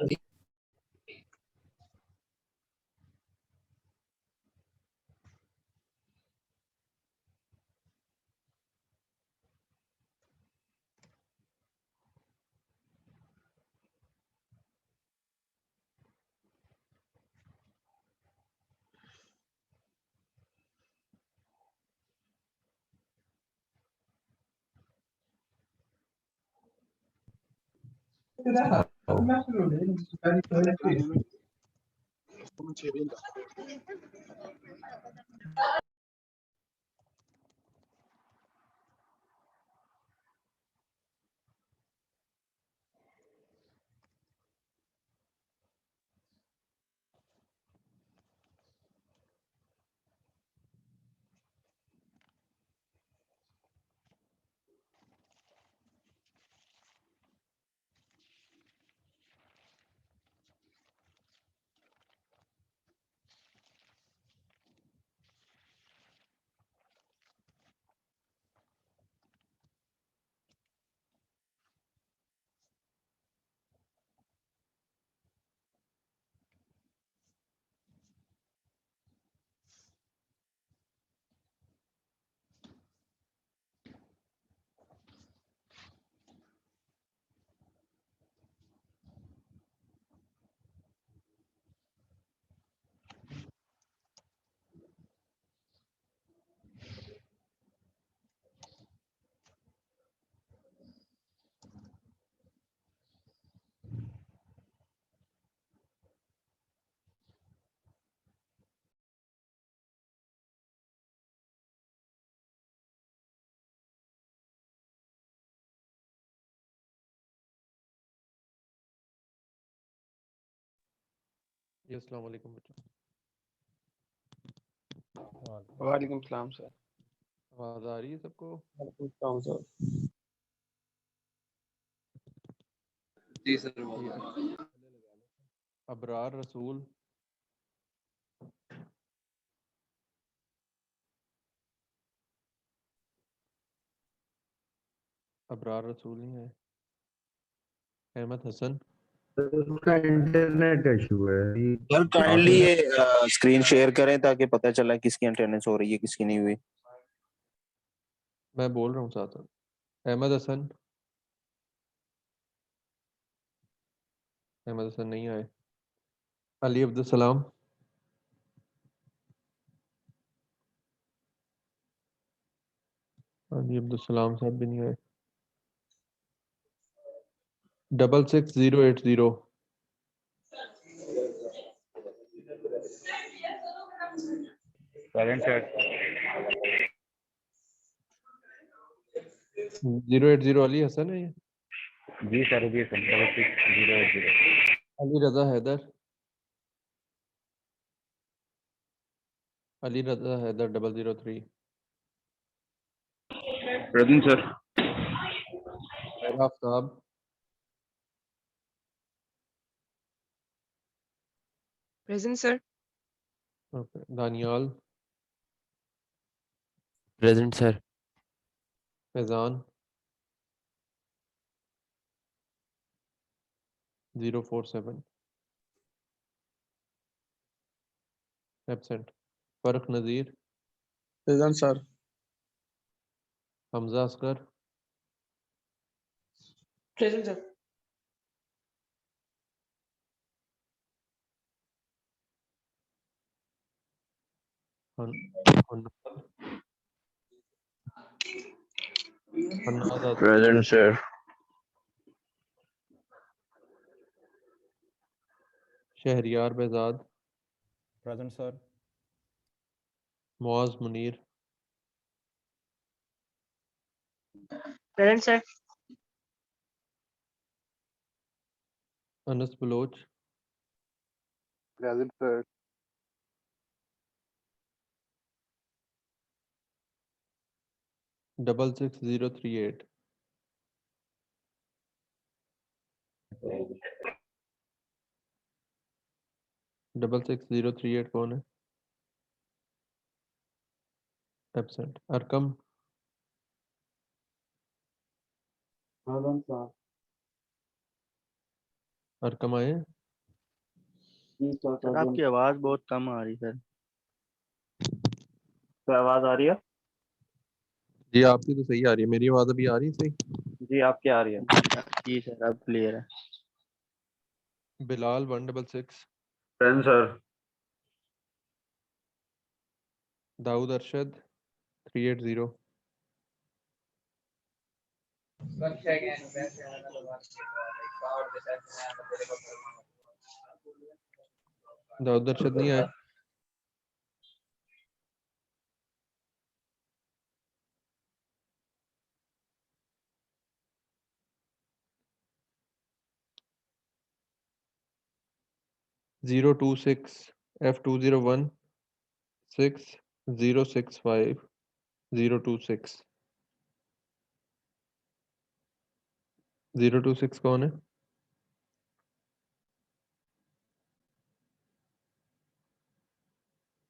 जी अस्सलाम वालेकुम बच्चों। वालेकुम सलाम सर। आवाज़ आ रही है सबको? वालेकुम सलाम सर। जी सर। अबरार रसूल, अबरार रसूल नहीं है। अहमद हसन, उसका इंटरनेट इशू है। सर काइंडली ये स्क्रीन शेयर करें ताकि पता चला किसकी अटेंडेंस हो रही है किसकी नहीं हुई। मैं बोल रहा हूँ साथ साथ। अहमद हसन, अहमद हसन नहीं आए। अली अब्दुल सलाम, अली अब्दुल सलाम साहब भी नहीं आए। 66080, प्रेजेंट सर। 080 अली हसन है ये। जी सर, जी sir, 66080। Ali Raza Haider, Ali Raza Haider 003। Present sir. Araf sahab, present sir. Okay. Daniyal, present sir. Faizan 047 absent. Farrukh Nazir, present sir. Hamza Asghar, present sir. Present sir. Shahryar Behzad, present sir. Muaz Munir, present sir. Anas Baloch, present sir. 66038, 66038 कौन है? Absent. Arqam, present sir. Arqam आए? सर आपकी आवाज बहुत कम आ रही सर। तो आवाज आ रही है? जी आपकी तो सही आ रही है, मेरी आवाज अभी आ रही है सही? जी आपकी आ रही है। जी सर अब क्लियर है। Bilal 166, present sir. दाऊद अरशद 380, दाऊद अरशद नहीं आए? जीरो 26 F201 6065 026 026 कौन है?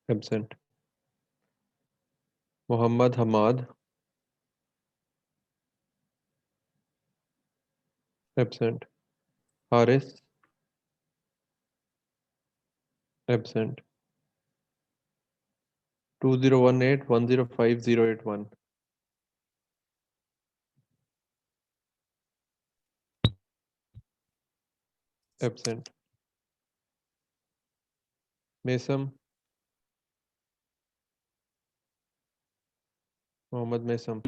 Absent. Mohammad Hammad absent. Haris absent. 2018105081 absent. Maisam Mohammad Maisam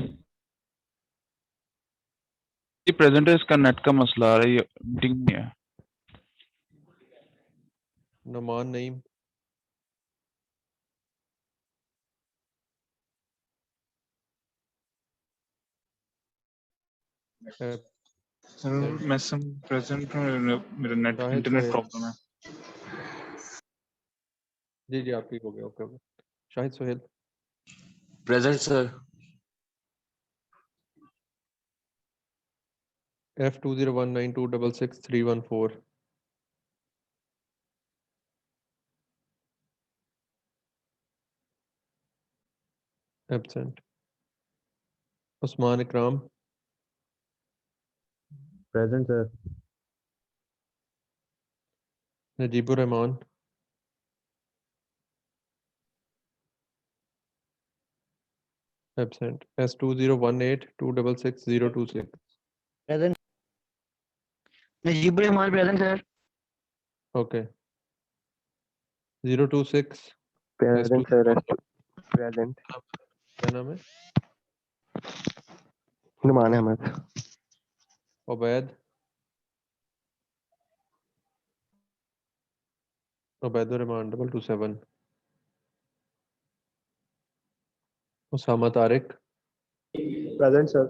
ये प्रेजेंट है, इसका नेट का मसला आ रहा है, ये मीटिंग नहीं है। नुमान नईम सर मैं सम प्रेजेंट हूँ, मेरा net Shahid internet Sohail. Problem है। जी जी आप ठीक हो गया, okay okay. Shahid Sohail present sir. F20192666314 absent. Usman Ikram present sir. Najibur Rahman absent. S2018266026 present Najib Rahman present sir. Okay. 026 present S2 sir. Present. क्या नाम है? Noman Ahmed. Ubaid Ubaidur Rahman 227 Usama Tariq present sir.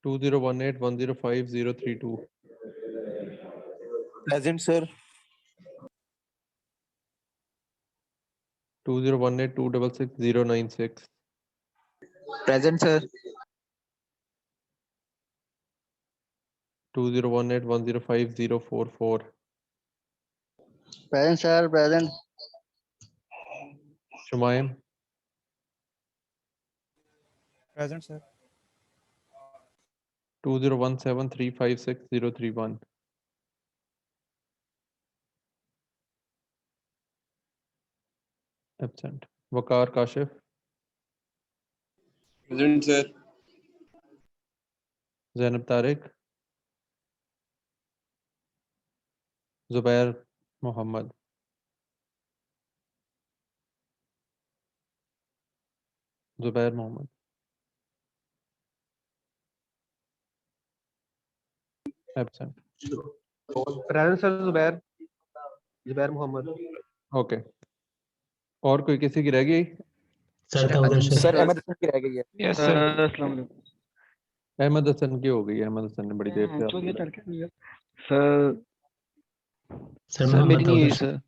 2018105032 present sir. 2018266096 present sir. 2018105044 present sir present. Shumaim present sir. 2017356031 absent. Waqar Kashif present sir. Zainab Tariq Zubair Mohammad Zubair Mohammad absent. Present sir. Zubair Mohammad. Okay. और कोई किसी की रह गई? Sir Ahmad Hasan की रह गई है। Yes sir. अस्सलाम वालेकुम अहमद हसन की हो गई है, अहमद हसन ने बड़ी देर से आपकी सर। सर मेरी नहीं हुई सर।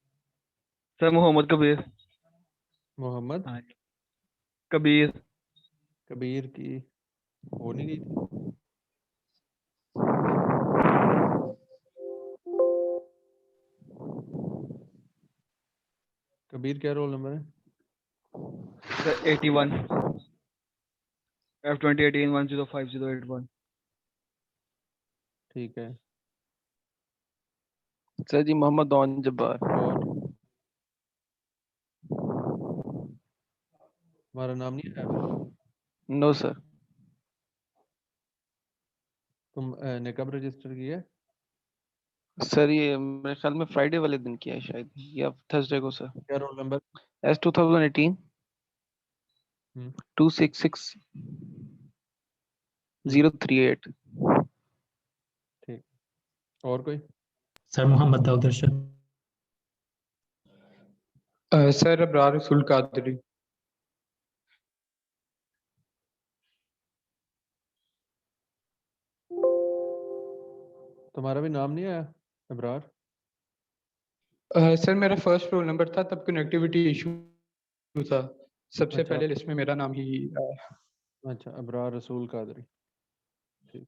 सर मोहम्मद कबीर। मोहम्मद हाँ जी। कबीर। कबीर की हो नहीं गई थी। कबीर क्या रोल नंबर है? सर 81 F2018105081 ठीक है। सर जी मोहम्मद दौन जब्बार। और हमारा नाम नहीं है? No sir. तुमने कब रजिस्टर किया है? सर ये मेरे ख्याल में फ्राइडे वाले दिन किया है शायद, या थर्सडे को सर। क्या रोल नंबर? एस 2018 हम्म 266 हम्म, 038। ठीक। और कोई? सर मोहम्मद दाऊद अरशद। सर अबरार रसूल कादरी। तुम्हारा भी नाम नहीं आया इब्रार? सर मेरा फर्स्ट रोल नंबर था, तब कनेक्टिविटी इशू था। सबसे अच्छा पहले लिस्ट में मेरा नाम ही अच्छा, इब्रार रसूल कादरी। ठीक।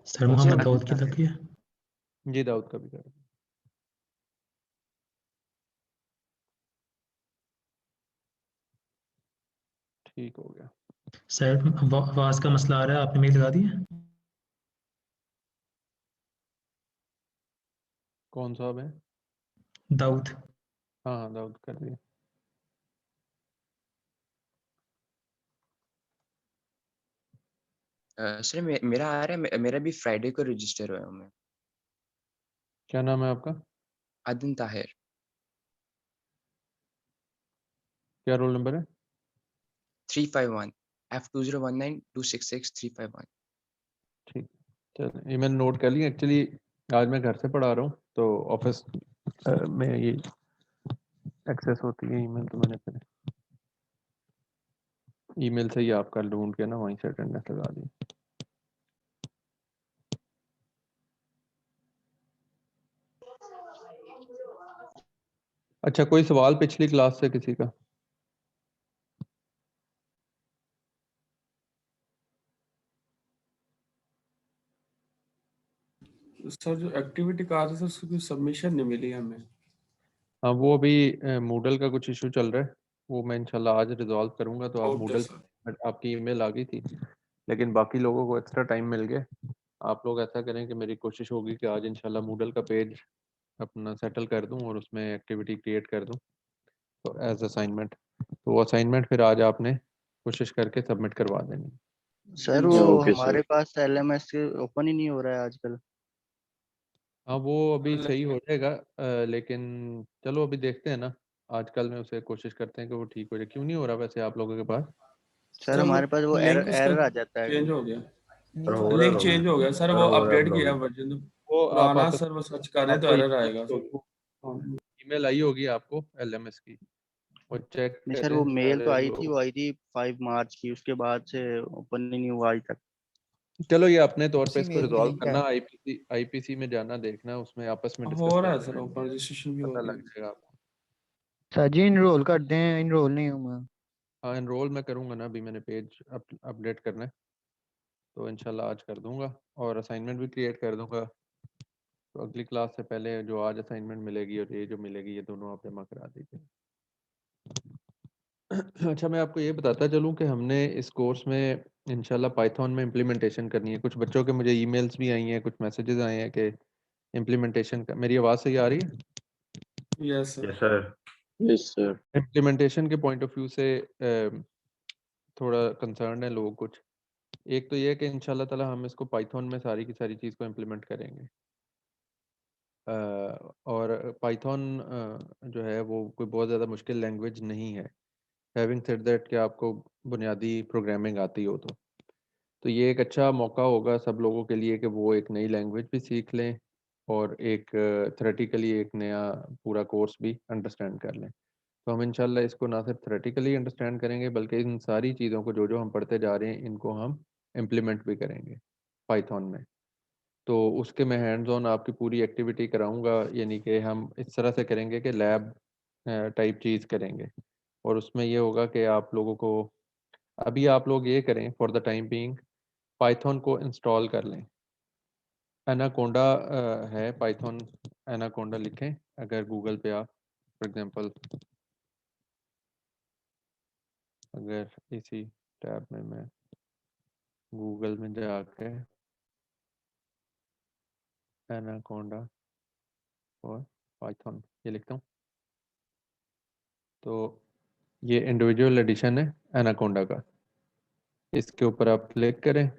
सर मोहम्मद दाऊद की तक है। जी दाऊद का भी कर दो। ठीक हो गया। सर आवाज का मसला आ रहा है, आपने मेल लगा दी है? कौन साहब है? दाऊद। हाँ हाँ दाऊद कर दिया। सर मेरा आ रहा है, मेरा भी फ्राइडे को रजिस्टर हुआ हूँ मैं। क्या नाम है आपका? आदिन ताहिर। क्या रोल नंबर है? 351 F2019 266 351। ठीक। चल ये मैंने नोट कर लिया। एक्चुअली आज मैं घर से पढ़ा रहा हूँ तो ऑफिस में ये एक्सेस होती है ईमेल, तो मैंने फिर ईमेल से ही आपका ढूंढ के ना वहीं से अटेंडेंस लगा दी। अच्छा, कोई सवाल पिछली क्लास से किसी का? सर जो एक्टिविटी कहा था सर, उसकी सबमिशन नहीं मिली हमें। हाँ वो अभी मूडल का कुछ इशू चल रहा है, वो मैं इंशाल्लाह आज रिजॉल्व करूंगा। तो आप ओके मूडल, सर। आपकी ईमेल आ गई थी लेकिन बाकी लोगों को एक्स्ट्रा टाइम मिल गया। आप लोग ऐसा करें कि मेरी कोशिश होगी कि आज इंशाल्लाह मूडल का पेज अपना सेटल कर दूं और उसमें एक्टिविटी क्रिएट कर दूं तो एज असाइनमेंट। तो वो असाइनमेंट फिर आज आपने कोशिश करके सबमिट करवा देनी। सर वो ओके हमारे सर। पास LMS ओपन ही नहीं हो रहा है आजकल। हाँ वो अभी सही हो जाएगा लेकिन चलो अभी देखते हैं ना, आजकल में उसे कोशिश करते हैं कि वो ठीक हो जाए। क्यों नहीं हो रहा वैसे आप लोगों के पास? सर हमारे पास वो लिंक उसका एरर आ जाता है। चेंज हो गया। लिंक चेंज हो गया सर, वो अपडेट किया वर्जन। वो आप पुराना आपस सर वो सर्च कर रहे हैं तो आपको एरर आएगा सर। ईमेल आई होगी आपको एलएमएस की, वो चेक नहीं सर, वो करें मेल तो सारे आई थी, लोग। वो आई थी 5 मार्च की, उसके बाद से ओपन ही नहीं हुआ आज तक। चलो ये अपने तौर पे उसी इसको मेल में रिजॉल्व लिंक है। करना, आईपीसी में जाना, देखना, उसमें आपस में हो डिस्कस रहा है करना, सर, ओपन रजिस्ट्रेशन भी हो पता रही लग है। जाएगा आपको। सर जी इनरोल कर दें, इनरोल नहीं हूँ मैं। हाँ एनरोल मैं करूँगा ना, अभी मैंने पेज अपडेट करना है तो इंशाल्लाह आज कर दूंगा और असाइनमेंट भी क्रिएट कर दूंगा। तो अगली क्लास से पहले जो आज असाइनमेंट मिलेगी और ये जो मिलेगी ये दोनों आप जमा करा दीजिए। अच्छा मैं आपको ये बताता चलूँ कि हमने इस कोर्स में इंशाल्लाह पाइथन में इम्प्लीमेंटेशन करनी है। कुछ बच्चों के मुझे ईमेल्स भी आई हैं, कुछ मैसेजेस आए हैं कि इम्प्लीमेंटेशन का। मेरी आवाज़ सही आ रही है? Yes sir. Sir. Yes sir. Implementation के पॉइंट ऑफ व्यू से थोड़ा कंसर्न है लोग कुछ। एक तो ये है कि इंशाल्लाह ताला हम इसको पाइथन में सारी की सारी चीज़ को इम्प्लीमेंट करेंगे। और पाइथन जो है वो कोई बहुत ज़्यादा मुश्किल लैंग्वेज नहीं है। हैविंग सेड दैट कि आपको बुनियादी प्रोग्रामिंग आती हो तो ये एक अच्छा मौका होगा सब लोगों के लिए कि वो एक नई लैंग्वेज भी सीख लें और एक थ्योरेटिकली एक नया पूरा कोर्स भी अंडरस्टैंड कर लें। तो हम इंशाल्लाह इसको ना सिर्फ थ्योरेटिकली अंडरस्टैंड करेंगे बल्कि इन सारी चीज़ों को जो जो हम पढ़ते जा रहे हैं इनको हम इम्प्लीमेंट भी करेंगे पाइथन में। तो उसके मैं हैंड्स ऑन आपकी पूरी एक्टिविटी कराऊंगा, यानी कि हम इस तरह से करेंगे कि लैब टाइप चीज़ करेंगे। और उसमें ये होगा कि आप लोगों को अभी आप लोग ये करें for the time being, Python को इंस्टॉल कर लें। एनाकोंडा है पाइथन, एनाकोंडा लिखें अगर गूगल पे आप फॉर एग्जांपल, अगर इसी टैब में मैं गूगल में जाके एनाकोंडा और पाइथन, ये लिखता हूँ। तो ये इंडिविजुअल एडिशन है एनाकोंडा का, इसके ऊपर आप क्लिक करें।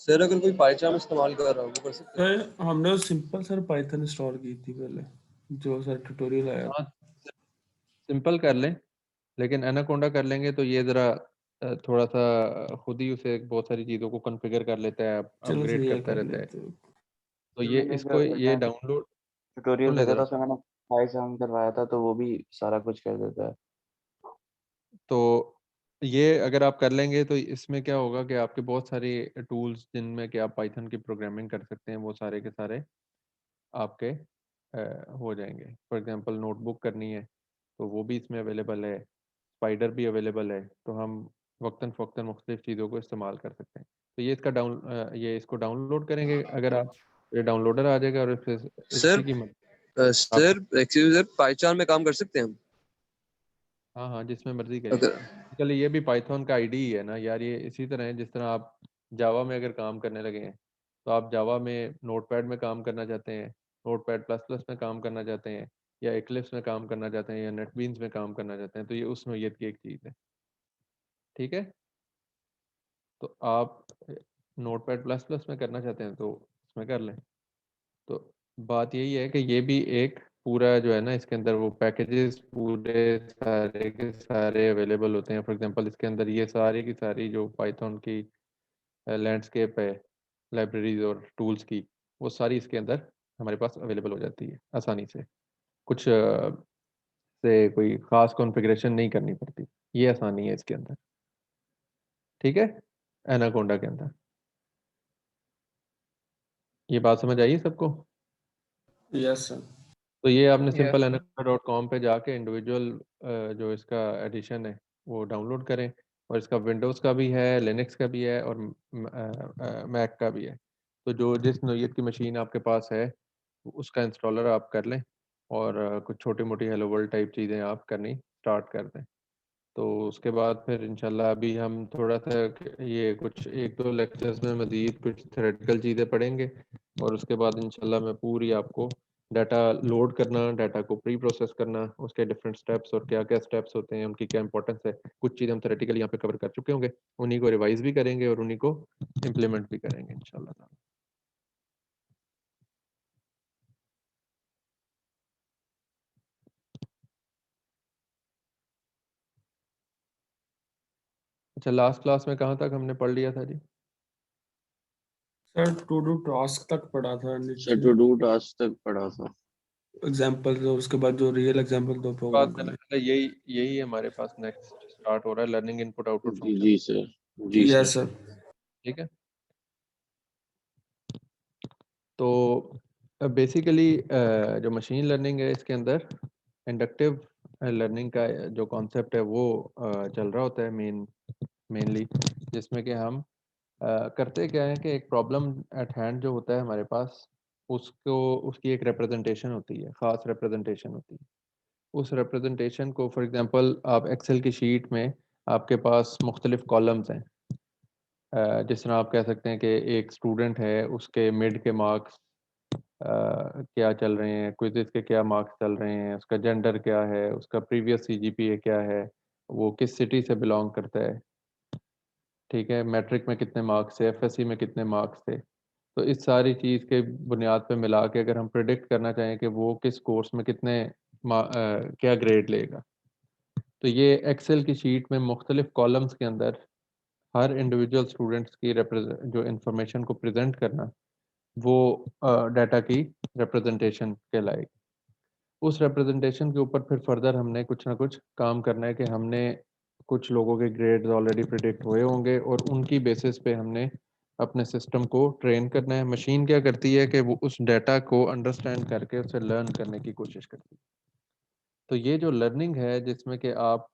सर अगर कोई पाइथन इस्तेमाल कर रहा हो वो कर सकते हैं? सर हमने सिंपल सर पाइथन इंस्टॉल की थी पहले, जो सर ट्यूटोरियल आया। हाँ, सिंपल कर लें, लेकिन एनाकोंडा कर लेंगे तो ये ज़रा थोड़ा सा खुद ही उसे बहुत सारी चीज़ों को कॉन्फ़िगर कर लेता है, चलो अपग्रेड सही है, करता कर रहता है। लेते हैं। तो ये मैंने इसको ये डाउनलोड ट्यूटोरियल सुने देखा था, ज़रा। उसमें मैंने पाइथन करवाया था, तो वो भी सारा कुछ कर देता है। तो ये अगर आप कर लेंगे तो इसमें क्या होगा कि आपके बहुत सारे टूल्स जिनमें कि आप पाइथन की प्रोग्रामिंग कर सकते हैं वो सारे के सारे आपके हो जाएंगे। फॉर एग्जांपल नोटबुक करनी है तो वो भी इसमें अवेलेबल है, स्पाइडर भी अवेलेबल है, तो हम वक्तन फ़वक्तन मुख्तलिफ चीज़ों को इस्तेमाल कर सकते हैं। तो ये ये इसको डाउनलोड करेंगे अगर आप, ये डाउनलोडर आ जाएगा और सर इसी की मदद सर एक्सक्यूज सर पाइथन में काम कर सकते हैं हम? हाँ हाँ, जिसमें मर्जी करिए। अगर चलिए ये भी पाइथन का आईडी ही है ना यार, ये इसी तरह है जिस तरह आप जावा में अगर काम करने लगे हैं तो आप जावा में नोटपैड में काम करना चाहते हैं, नोटपैड प्लस प्लस में काम करना चाहते हैं, या एक्लिप्स में काम करना चाहते हैं, या नेटबीन्स में काम करना चाहते हैं, तो ये उस नोयत की एक चीज़ है। ठीक है, तो आप नोटपैड प्लस प्लस में करना चाहते हैं तो उसमें कर लें। तो बात यही है कि ये भी एक पूरा जो है ना, इसके अंदर वो पैकेजेस पूरे सारे के सारे अवेलेबल होते हैं। फॉर एग्जांपल इसके अंदर ये सारी की सारी जो पाइथन की लैंडस्केप है, लाइब्रेरीज और टूल्स की, वो सारी इसके अंदर हमारे पास अवेलेबल हो जाती है आसानी से। कुछ से कोई ख़ास कॉन्फ़िगरेशन नहीं करनी पड़ती, ये आसानी है इसके अंदर। ठीक है, एनाकोंडा के अंदर। ये बात समझ आई सबको? Yes sir. तो ये आपने Yes, सिंपल sir. anaconda.com पे जाके इंडिविजुअल जो इसका एडिशन है वो डाउनलोड करें, और इसका विंडोज़ का भी है, लिनक्स का भी है, और मैक का भी है। तो जो जिस नौइयत की मशीन आपके पास है उसका इंस्टॉलर आप कर लें, और कुछ छोटी मोटी हेलो वर्ल्ड टाइप चीज़ें आप करनी स्टार्ट कर दें। तो उसके बाद फिर इंशाल्लाह अभी हम थोड़ा सा ये कुछ एक दो लेक्चर्स में मज़ीद कुछ थ्योरेटिकल चीज़ें पढ़ेंगे, और उसके बाद इंशाल्लाह मैं पूरी आपको डाटा लोड करना, डाटा को प्री प्रोसेस करना, उसके डिफरेंट स्टेप्स और क्या क्या स्टेप्स होते हैं, उनकी क्या इंपॉर्टेंस है, कुछ चीज़ हम थ्योरेटिकली यहाँ पे कवर कर चुके होंगे, उन्हीं को रिवाइज भी करेंगे और उन्हीं को इम्प्लीमेंट भी करेंगे इंशाल्लाह। अच्छा, लास्ट क्लास में कहाँ तक हमने पढ़ लिया था जी? सर टू डू टास्क तक पढ़ा था, सर टू डू टास्क तक पढ़ा था। एग्जांपल, तो उसके बाद जो रियल एग्जांपल दो प्रोग्राम बात करना। यही यही हमारे पास नेक्स्ट स्टार्ट हो रहा है, लर्निंग इनपुट आउटपुट जी फंक्शन। जी सर, जी यस सर। सर। ठीक है, तो बेसिकली जो मशीन लर्निंग है इसके अंदर इंडक्टिव लर्निंग का जो कॉन्सेप्ट है वो चल रहा होता है मेनली, जिसमें कि हम करते क्या है कि एक प्रॉब्लम एट हैंड जो होता है हमारे पास, उसको उसकी एक रिप्रेजेंटेशन होती है, ख़ास रिप्रेजेंटेशन होती है। उस रिप्रेजेंटेशन को फॉर एग्जांपल आप एक्सेल की शीट में आपके पास मुख्तलिफ कॉलम्स हैं। जिस तरह आप कह सकते हैं कि एक स्टूडेंट है, उसके मिड के मार्क्स क्या चल रहे हैं, क्विज़ के क्या मार्क्स चल रहे हैं, उसका जेंडर क्या है, उसका प्रीवियस सीजीपीए क्या है, वो किस सिटी से बिलोंग करता है, ठीक है, मैट्रिक में कितने मार्क्स थे, एफएससी में कितने मार्क्स थे। तो इस सारी चीज़ के बुनियाद पे मिला के अगर हम प्रिडिक्ट करना चाहें कि वो किस कोर्स में क्या ग्रेड लेगा, तो ये एक्सेल की शीट में मुख्तलिफ कॉलम्स के अंदर हर इंडिविजुअल स्टूडेंट्स की जो इंफॉर्मेशन को प्रेजेंट करना, वो डाटा की रिप्रेजेंटेशन कहलाएगी। उस रिप्रेजेंटेशन के ऊपर फिर फर्दर हमने कुछ ना कुछ काम करना है कि हमने कुछ लोगों के ग्रेड्स ऑलरेडी प्रिडिक्ट हुए होंगे और उनकी बेसिस पे हमने अपने सिस्टम को ट्रेन करना है। मशीन क्या करती है कि वो उस डाटा को अंडरस्टैंड करके उसे लर्न करने की कोशिश करती है। तो ये जो लर्निंग है जिसमें कि आप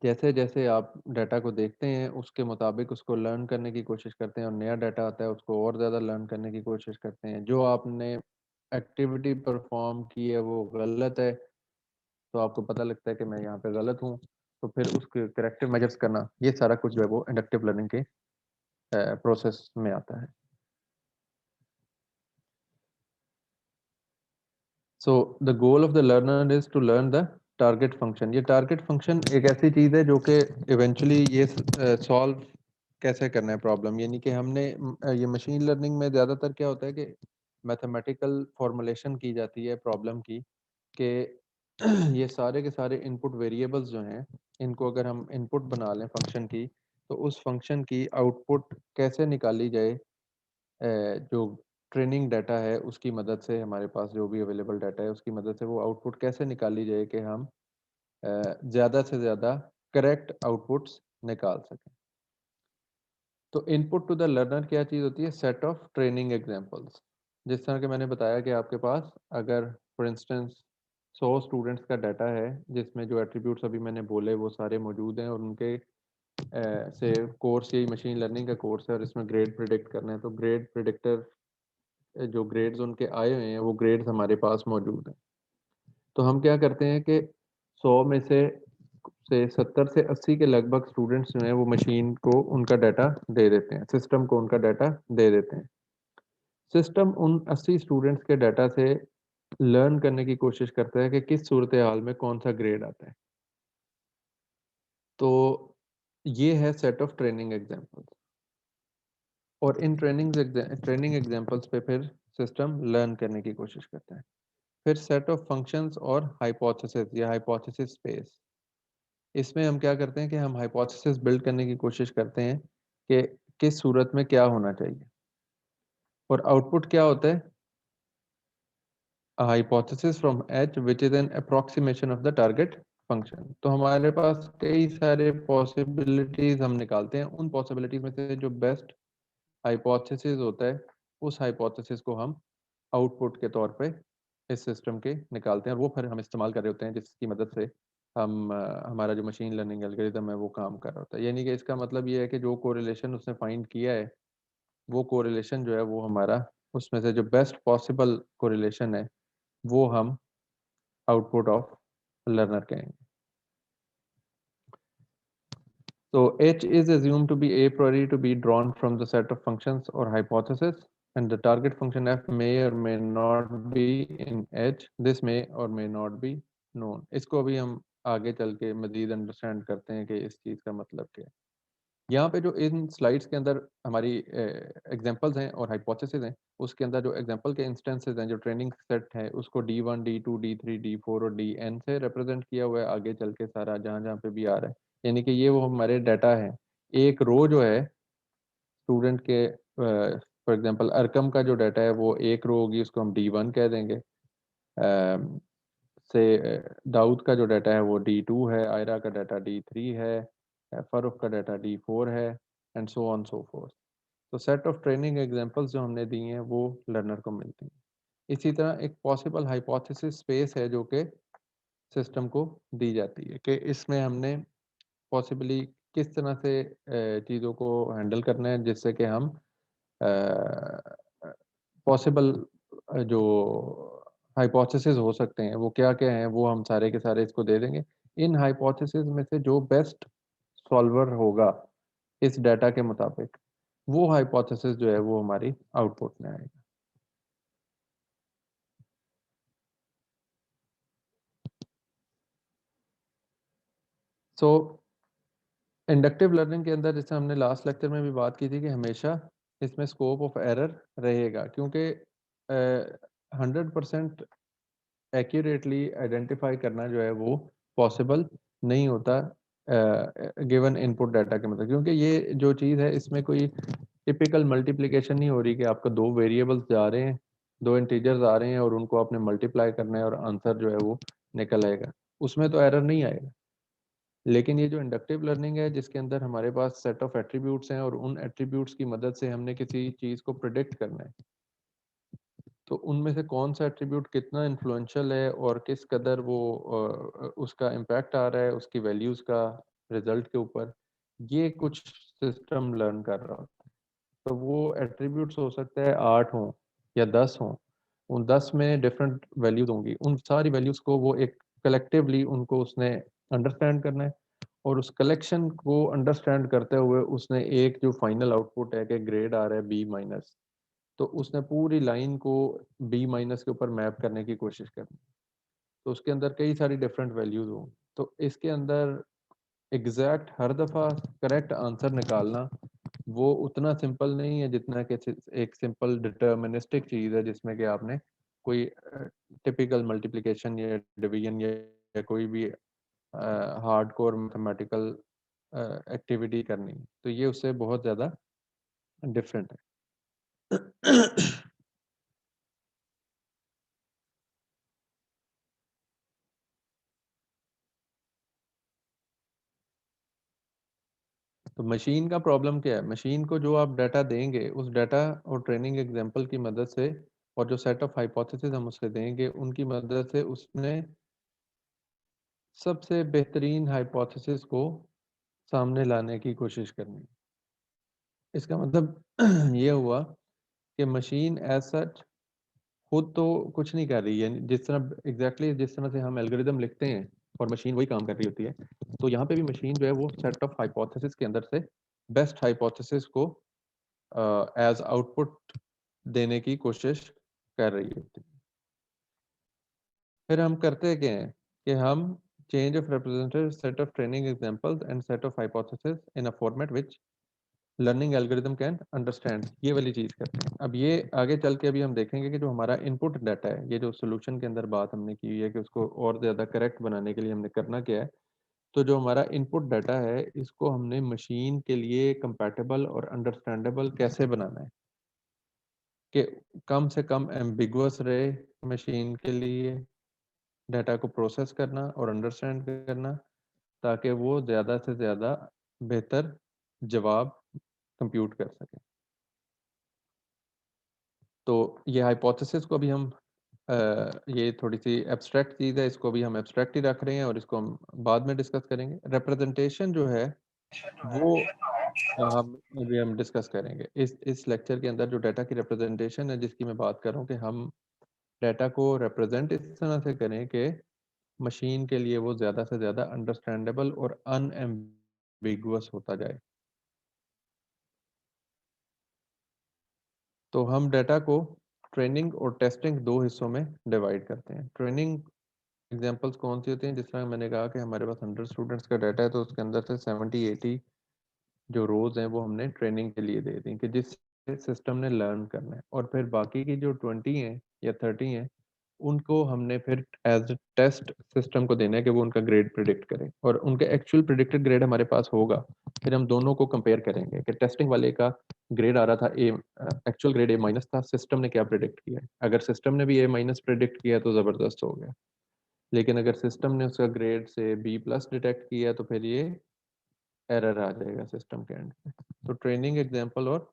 जैसे जैसे आप डाटा को देखते हैं उसके मुताबिक उसको लर्न करने की कोशिश करते हैं, और नया डाटा आता है उसको और ज़्यादा लर्न करने की कोशिश करते हैं। जो आपने एक्टिविटी परफॉर्म की है वो गलत है, तो आपको पता लगता है कि मैं यहाँ पे गलत हूँ, तो फिर उसके करेक्टिव मेजर्स करना, ये सारा कुछ जो है वो इंडक्टिव लर्निंग के प्रोसेस में आता है। So the goal of the learner is to learn the target function. ये टारगेट फंक्शन एक ऐसी चीज़ है जो कि इवेंचुअली ये सॉल्व कैसे करना है प्रॉब्लम, यानी कि हमने ये मशीन लर्निंग में ज़्यादातर क्या होता है कि मैथमेटिकल फॉर्मुलेशन की जाती है प्रॉब्लम की, कि ये सारे के सारे इनपुट वेरिएबल्स जो हैं इनको अगर हम इनपुट बना लें फंक्शन की, तो उस फंक्शन की आउटपुट कैसे निकाली जाए, जो ट्रेनिंग डाटा है उसकी मदद से, हमारे पास जो भी अवेलेबल डाटा है उसकी मदद से वो आउटपुट कैसे निकाली जाए कि हम ज़्यादा से ज़्यादा करेक्ट आउटपुट्स निकाल सकें। तो इनपुट टू द लर्नर क्या चीज़ होती है? Set of training examples. जिस तरह के मैंने बताया कि आपके पास अगर फॉर इंस्टेंस 100 स्टूडेंट्स का डाटा है जिसमें जो एट्रीब्यूट्स अभी मैंने बोले वो सारे मौजूद हैं और उनके से कोर्स यही मशीन लर्निंग का कोर्स है और इसमें ग्रेड प्रिडिक्ट करना है, तो ग्रेड प्रिडिक्टर जो ग्रेड्स उनके आए हुए हैं वो ग्रेड्स हमारे पास मौजूद हैं। तो हम क्या करते हैं कि 100 में से 70 से 80 के लगभग स्टूडेंट्स जो हैं वो मशीन को उनका डाटा दे देते हैं, सिस्टम को उनका डाटा दे देते हैं। सिस्टम उन 80 स्टूडेंट्स के डाटा से लर्न करने की कोशिश करता है कि किस सूरत हाल में कौन सा ग्रेड आता है। तो ये है सेट ऑफ ट्रेनिंग एग्जांपल्स, और इन ट्रेनिंग एग्जांपल्स पे फिर सिस्टम लर्न करने की कोशिश करता है। फिर सेट ऑफ फंक्शंस और हाइपोथेसिस या हाइपोथेसिस स्पेस, इसमें हम क्या करते हैं कि हम हाइपोथेसिस बिल्ड करने की कोशिश करते हैं कि किस सूरत में क्या होना चाहिए, और आउटपुट क्या होता है? Hypothesis from H which is an approximation of the target function. तो हमारे पास कई सारे पॉसिबिलिटीज हम निकालते हैं, उन पॉसिबिलिटीज में से जो बेस्ट हाइपोथेसिस होता है उस हाइपोथेसिस को हम आउटपुट के तौर पे इस सिस्टम के निकालते हैं, और वो फिर हम इस्तेमाल कर रहे होते हैं जिसकी मदद से हम हमारा जो मशीन लर्निंग एल्गोरिथम है वो काम कर रहा होता है। यानी कि इसका मतलब ये है कि जो कोरिलेशन उसने फाइंड किया है वो कोरिलेशन जो है वो हमारा उसमें से जो बेस्ट पॉसिबल कोरिलेशन है वो हम आउटपुट ऑफ लर्नर कहेंगे। So H is assumed to be a priori to be drawn from the set of functions or hypothesis, and the target function f may or may not be in H. This may or may not be known. इसको अभी हम आगे चल के मजीद understand करते हैं कि इस चीज़ का मतलब क्या है। यहाँ पे जो इन स्लाइड्स के अंदर हमारी एग्जांपल्स हैं और हाइपोथेसिस हैं, उसके अंदर जो एग्जांपल के इंस्टेंसेस हैं, जो ट्रेनिंग सेट है उसको D1, D2, D3, D4 और Dn से रिप्रेजेंट किया हुआ है आगे चल के सारा जहाँ जहाँ पे भी आ रहा है। यानी कि ये वो हमारे डाटा है। एक रो जो है स्टूडेंट के फॉर एग्जांपल अरकम का जो डाटा है वो एक रो होगी, उसको हम D1 कह देंगे। से दाऊद का जो डाटा है वो D2 है, आयरा का डाटा D3 है, फ़ारूक का डाटा D4 है, and so on so fourth. तो सेट ऑफ ट्रेनिंग एग्जांपल्स जो हमने दी हैं वो लर्नर को मिलती हैं। इसी तरह एक पॉसिबल हाइपोथेसिस स्पेस है जो कि सिस्टम को दी जाती है कि इसमें हमने पॉसिबली किस तरह से चीज़ों को हैंडल करना है जिससे कि हम पॉसिबल जो हाइपोथेसिस हो सकते हैं वो क्या क्या हैं वो हम सारे के सारे इसको दे देंगे। इन हाइपोथेसिस में से जो बेस्ट सॉल्वर होगा इस डाटा के मुताबिक वो हाइपोथेसिस जो है वो हमारी आउटपुट में आएगा। सो इंडक्टिव लर्निंग के अंदर जैसे हमने लास्ट लेक्चर में भी बात की थी कि हमेशा इसमें स्कोप ऑफ एरर रहेगा, क्योंकि 100% एक्यूरेटली आइडेंटिफाई करना जो है वो पॉसिबल नहीं होता गिवन इनपुट डाटा के मतलब, क्योंकि ये जो चीज़ है इसमें कोई टिपिकल मल्टीप्लिकेशन नहीं हो रही कि आपका दो वेरिएबल्स जा रहे हैं, दो इंटीजर्स आ रहे हैं और उनको आपने मल्टीप्लाई करना है और आंसर जो है वो निकल आएगा, उसमें तो एरर नहीं आएगा। लेकिन ये जो इंडक्टिव लर्निंग है जिसके अंदर हमारे पास सेट ऑफ एट्रीब्यूट्स हैं और उन एट्रीब्यूट्स की मदद से हमने किसी चीज़ को प्रिडिक्ट करना है, तो उनमें से कौन सा एट्रीब्यूट कितना इन्फ्लुएंशियल है और किस कदर वो उसका इम्पैक्ट आ रहा है उसकी वैल्यूज़ का रिजल्ट के ऊपर, ये कुछ सिस्टम लर्न कर रहा होता है। तो वो एट्रीब्यूट्स हो सकते हैं 8 हों या 10 हों, उन 10 में डिफरेंट वैल्यूज होंगी, उन सारी वैल्यूज़ को वो एक कलेक्टिवली उनको उसने अंडरस्टैंड करना है और उस कलेक्शन को अंडरस्टैंड करते हुए उसने एक जो फाइनल आउटपुट है कि ग्रेड आ रहा है बी माइनस, तो उसने पूरी लाइन को बी माइनस के ऊपर मैप करने की कोशिश करनी। तो उसके अंदर कई सारी डिफरेंट वैल्यूज हों, तो इसके अंदर एग्जैक्ट हर दफ़ा करेक्ट आंसर निकालना वो उतना सिंपल नहीं है जितना कि एक सिंपल डिटर्मिनिस्टिक चीज़ है जिसमें कि आपने कोई टिपिकल मल्टीप्लिकेशन या डिवीजन या कोई भी हार्डकोर मैथमेटिकल एक्टिविटी करनी। तो ये उससे बहुत ज़्यादा डिफरेंट है। तो मशीन का प्रॉब्लम क्या है? मशीन को जो आप डाटा देंगे उस डाटा और ट्रेनिंग एग्जांपल की मदद से और जो सेट ऑफ हाइपोथेसिस हम उससे देंगे उनकी मदद से उसने सबसे बेहतरीन हाइपोथेसिस को सामने लाने की कोशिश करनी। इसका मतलब ये हुआ कि मशीन एज सच खुद तो कुछ नहीं कर रही है, जिस तरह एग्जैक्टली जिस तरह से हम एल्गोरिदम लिखते हैं और मशीन वही काम कर रही होती है, तो यहाँ पे भी मशीन जो है वो सेट ऑफ हाइपोथेसिस के अंदर से बेस्ट हाइपोथेसिस को एज आउटपुट देने की कोशिश कर रही होती है। फिर हम करते क्या हैं कि हम change of representative set of training examples and set of hypotheses in a format which learning algorithm can understand, ये वाली चीज़ करते हैं। अब ये आगे चल के अभी हम देखेंगे कि जो हमारा इनपुट डाटा है, ये जो सोल्यूशन के अंदर बात हमने की है कि उसको और ज़्यादा करेक्ट बनाने के लिए हमने करना क्या है, तो जो हमारा इनपुट डाटा है इसको हमने मशीन के लिए कंपैटिबल और अंडरस्टैंडेबल कैसे बनाना है कि कम से कम एम्बिगुअस रहे मशीन के लिए डाटा को प्रोसेस करना और अंडरस्टैंड करना, ताकि वो ज़्यादा से ज़्यादा बेहतर जवाब कंप्यूट कर सके। तो ये हाइपोथेसिस को भी हम ये थोड़ी सी एब्स्ट्रैक्ट चीज़ है, इसको भी हम एब्स्ट्रैक्ट ही रख रहे हैं और इसको हम बाद में डिस्कस करेंगे। रिप्रेजेंटेशन जो है वो हम अभी हम डिस्कस करेंगे इस लेक्चर के अंदर। जो डाटा की रिप्रेजेंटेशन है जिसकी मैं बात कर रहा हूँ कि हम डाटा को रिप्रेजेंट इस तरह से करें कि मशीन के लिए वो ज़्यादा से ज़्यादा अंडरस्टैंडेबल और अनएम्बिगुअस होता जाए। तो हम डाटा को ट्रेनिंग और टेस्टिंग दो हिस्सों में डिवाइड करते हैं। ट्रेनिंग एग्जांपल्स कौन सी होती हैं? जिस तरह मैंने कहा कि हमारे पास 100 स्टूडेंट्स का डाटा है, तो उसके अंदर से 70-80 जो रोज़ हैं वो हमने ट्रेनिंग के लिए दे दी कि जिस सिस्टम ने लर्न करना है, और फिर बाकी की जो 20 हैं या 30 हैं उनको हमने फिर एज टेस्ट सिस्टम को देना है कि वो उनका ग्रेड प्रिडिक्ट करें, और उनका एक्चुअल प्रिडिक्टेड ग्रेड हमारे पास होगा। फिर हम दोनों को कंपेयर करेंगे कि टेस्टिंग वाले का ग्रेड आ रहा था ए, एक्चुअल ग्रेड ए माइनस था, सिस्टम ने क्या प्रिडिक्ट किया है। अगर सिस्टम ने भी ए माइनस प्रिडिक्ट किया तो ज़बरदस्त हो गया, लेकिन अगर सिस्टम ने उसका ग्रेड से बी प्लस डिटेक्ट किया तो फिर ये एरर आ जाएगा सिस्टम के एंड पे। तो ट्रेनिंग एग्जांपल और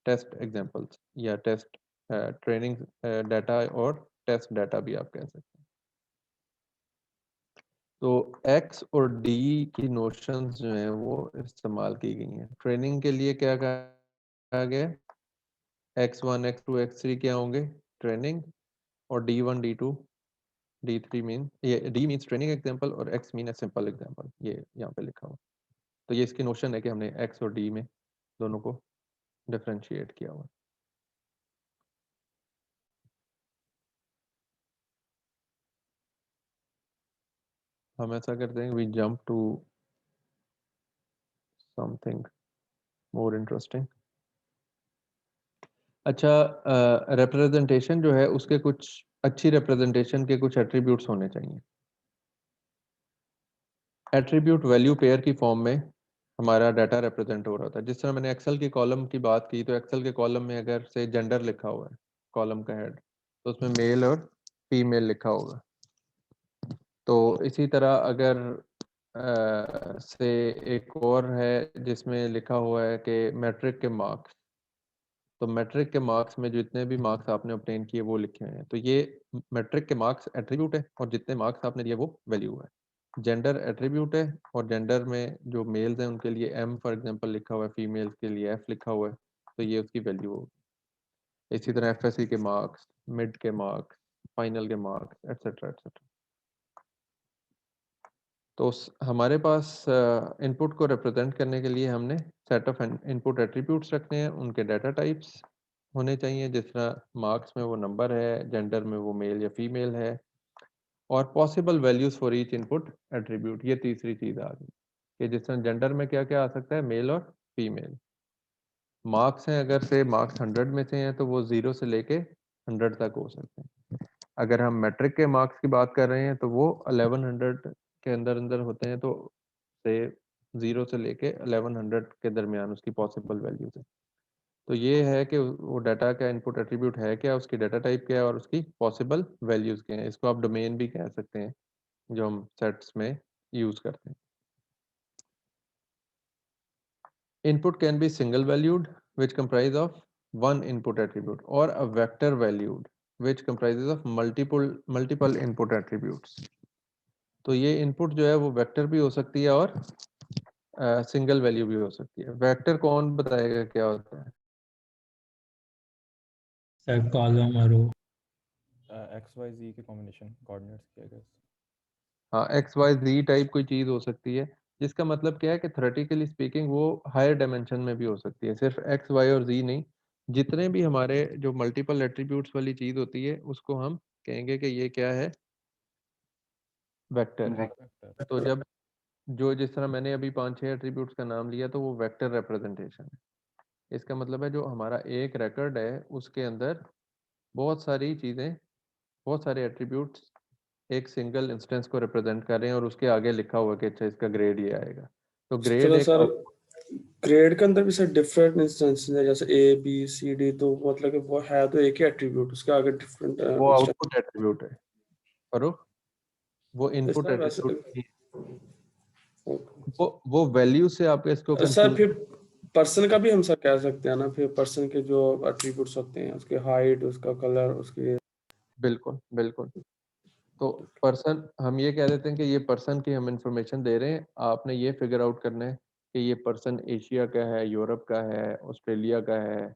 टेस्ट एग्जांपल्स या टेस्ट ट्रेनिंग डाटा और टेस्ट डाटा भी आप कह सकते हैं। तो x और d की नोशंस जो हैं वो इस्तेमाल की गई हैं। ट्रेनिंग के लिए क्या कहा गया? x1 x2 x3 क्या होंगे? ट्रेनिंग, और d1 d2 d3 मीन ये d मीन्स ट्रेनिंग एग्जांपल और x मीन सिंपल एग्जांपल, ये यहाँ पे लिखा हुआ। तो ये इसकी नोशन है कि हमने x और d में दोनों को डिफरेंशिएट किया हुआ। हम ऐसा करते हैं, we jump to something more interesting. अच्छा, रिप्रेजेंटेशन जो है उसके कुछ अच्छी रिप्रेजेंटेशन के कुछ एट्रीब्यूट्स होने चाहिए। एट्रीब्यूट वैल्यू पेयर की फॉर्म में हमारा डाटा रिप्रेजेंट हो रहा था। जिस तरह मैंने एक्सेल की कॉलम की बात की, तो एक्सेल के कॉलम में अगर से जेंडर लिखा हुआ है कॉलम का हेड, तो उसमें मेल और फीमेल लिखा होगा। तो इसी तरह अगर से एक और है जिसमें लिखा हुआ है कि मैट्रिक के मार्क्स, तो मैट्रिक के मार्क्स में जितने भी मार्क्स आपने ऑब्टेन किए वो लिखे हुए हैं। तो ये मैट्रिक के मार्क्स एट्रीब्यूट है और जितने मार्क्स आपने दिए वो वैल्यू है। जेंडर एट्रीब्यूट है और जेंडर में जो मेल्स हैं उनके लिए m फॉर एग्जांपल लिखा हुआ है, फीमेल्स के लिए f लिखा हुआ है, तो ये उसकी वैल्यू होगी। इसी तरह FSC के मार्क्स, मिड के मार्क्स, फाइनल के मार्क्स, एट्सेट्रा एट्सेट्रा। तो हमारे पास इनपुट को रिप्रेजेंट करने के लिए हमने सेट ऑफ इनपुट एट्रीब्यूट्स रखने हैं, उनके डाटा टाइप्स होने चाहिए, जिस तरह मार्क्स में वो नंबर है, जेंडर में वो मेल या फीमेल है, और possible values for each input attribute. ये तीसरी चीज़ आ गई कि जिस तरह जेंडर में क्या क्या आ सकता है, मेल और फीमेल। मार्क्स हैं, अगर से मार्क्स 100 में से हैं तो वो 0 से लेके 100 तक हो सकते हैं। अगर हम मैट्रिक के मार्क्स की बात कर रहे हैं तो वो 1100 के अंदर अंदर होते हैं, तो से 0 से लेके 1100 के दरमियान उसकी पॉसिबल वैल्यूज है। तो ये है कि वो डाटा का इनपुट एट्रीब्यूट है क्या, उसकी डाटा टाइप क्या है और उसकी पॉसिबल वैल्यूज क्या है। इसको आप डोमेन भी कह सकते हैं जो हम सेट्स में यूज करते हैं। Input can be single valued, which comprise of one input attribute, or a vector valued, which comprises of multiple input attributes. तो ये इनपुट जो है वो वेक्टर भी हो सकती है और सिंगल वैल्यू भी हो सकती है। वेक्टर कौन बताएगा क्या होता है? सर कॉलम और रो। एक्स वाई जी के कॉम्बिनेशन कोऑर्डिनेट्स के अगेंस्ट। हाँ, एक्स वाई जी टाइप कोई चीज हो सकती है, जिसका मतलब क्या है कि थ्योरेटिकली स्पीकिंग वो हायर डायमेंशन में भी हो सकती है, सिर्फ एक्स वाई और जी नहीं। जितने भी हमारे जो मल्टीपल एट्रीब्यूट्स वाली चीज होती है उसको हम कहेंगे कि ये क्या है, वेक्टर है। तो जब जो जिस तरह मैंने अभी 5-6 एट्रीब्यूट्स का नाम लिया तो वो वेक्टर रिप्रेजेंटेशन है। इसका मतलब है जो हमारा एक रिकॉर्ड है उसके अंदर बहुत सारी चीजें, बहुत सारे एट्रीब्यूट्स एक सिंगल इंस्टेंस को रिप्रेजेंट कर रहे हैं और उसके आगे लिखा हुआ कि अच्छा इसका ग्रेड ये आएगा। तो ग्रेड एक सर ग्रेड के अंदर भी सर डिफरेंट इंस्टेंसेस है, जैसे ए बी सी डी, तो मतलब कि वो है तो एक ही एट्रीब्यूट, उसके आगे डिफरेंट वो आउटपुट एट्रीब्यूट है फरूक, वो इनपुट वैसे एट्रीब्यूट, वो वैल्यू से आप इसको सर कंफ्यूज। फिर पर्सन का भी हम सर कह सकते हैं ना, फिर पर्सन के जो एट्रीब्यूट्स होते हैं, उसके हाइट, उसका कलर, उसके। बिल्कुल बिल्कुल। तो पर्सन हम ये कह देते हैं कि ये पर्सन की हम इंफॉर्मेशन दे रहे हैं, आपने ये फिगर आउट करना है कि ये पर्सन एशिया का है, यूरोप का है, ऑस्ट्रेलिया का है,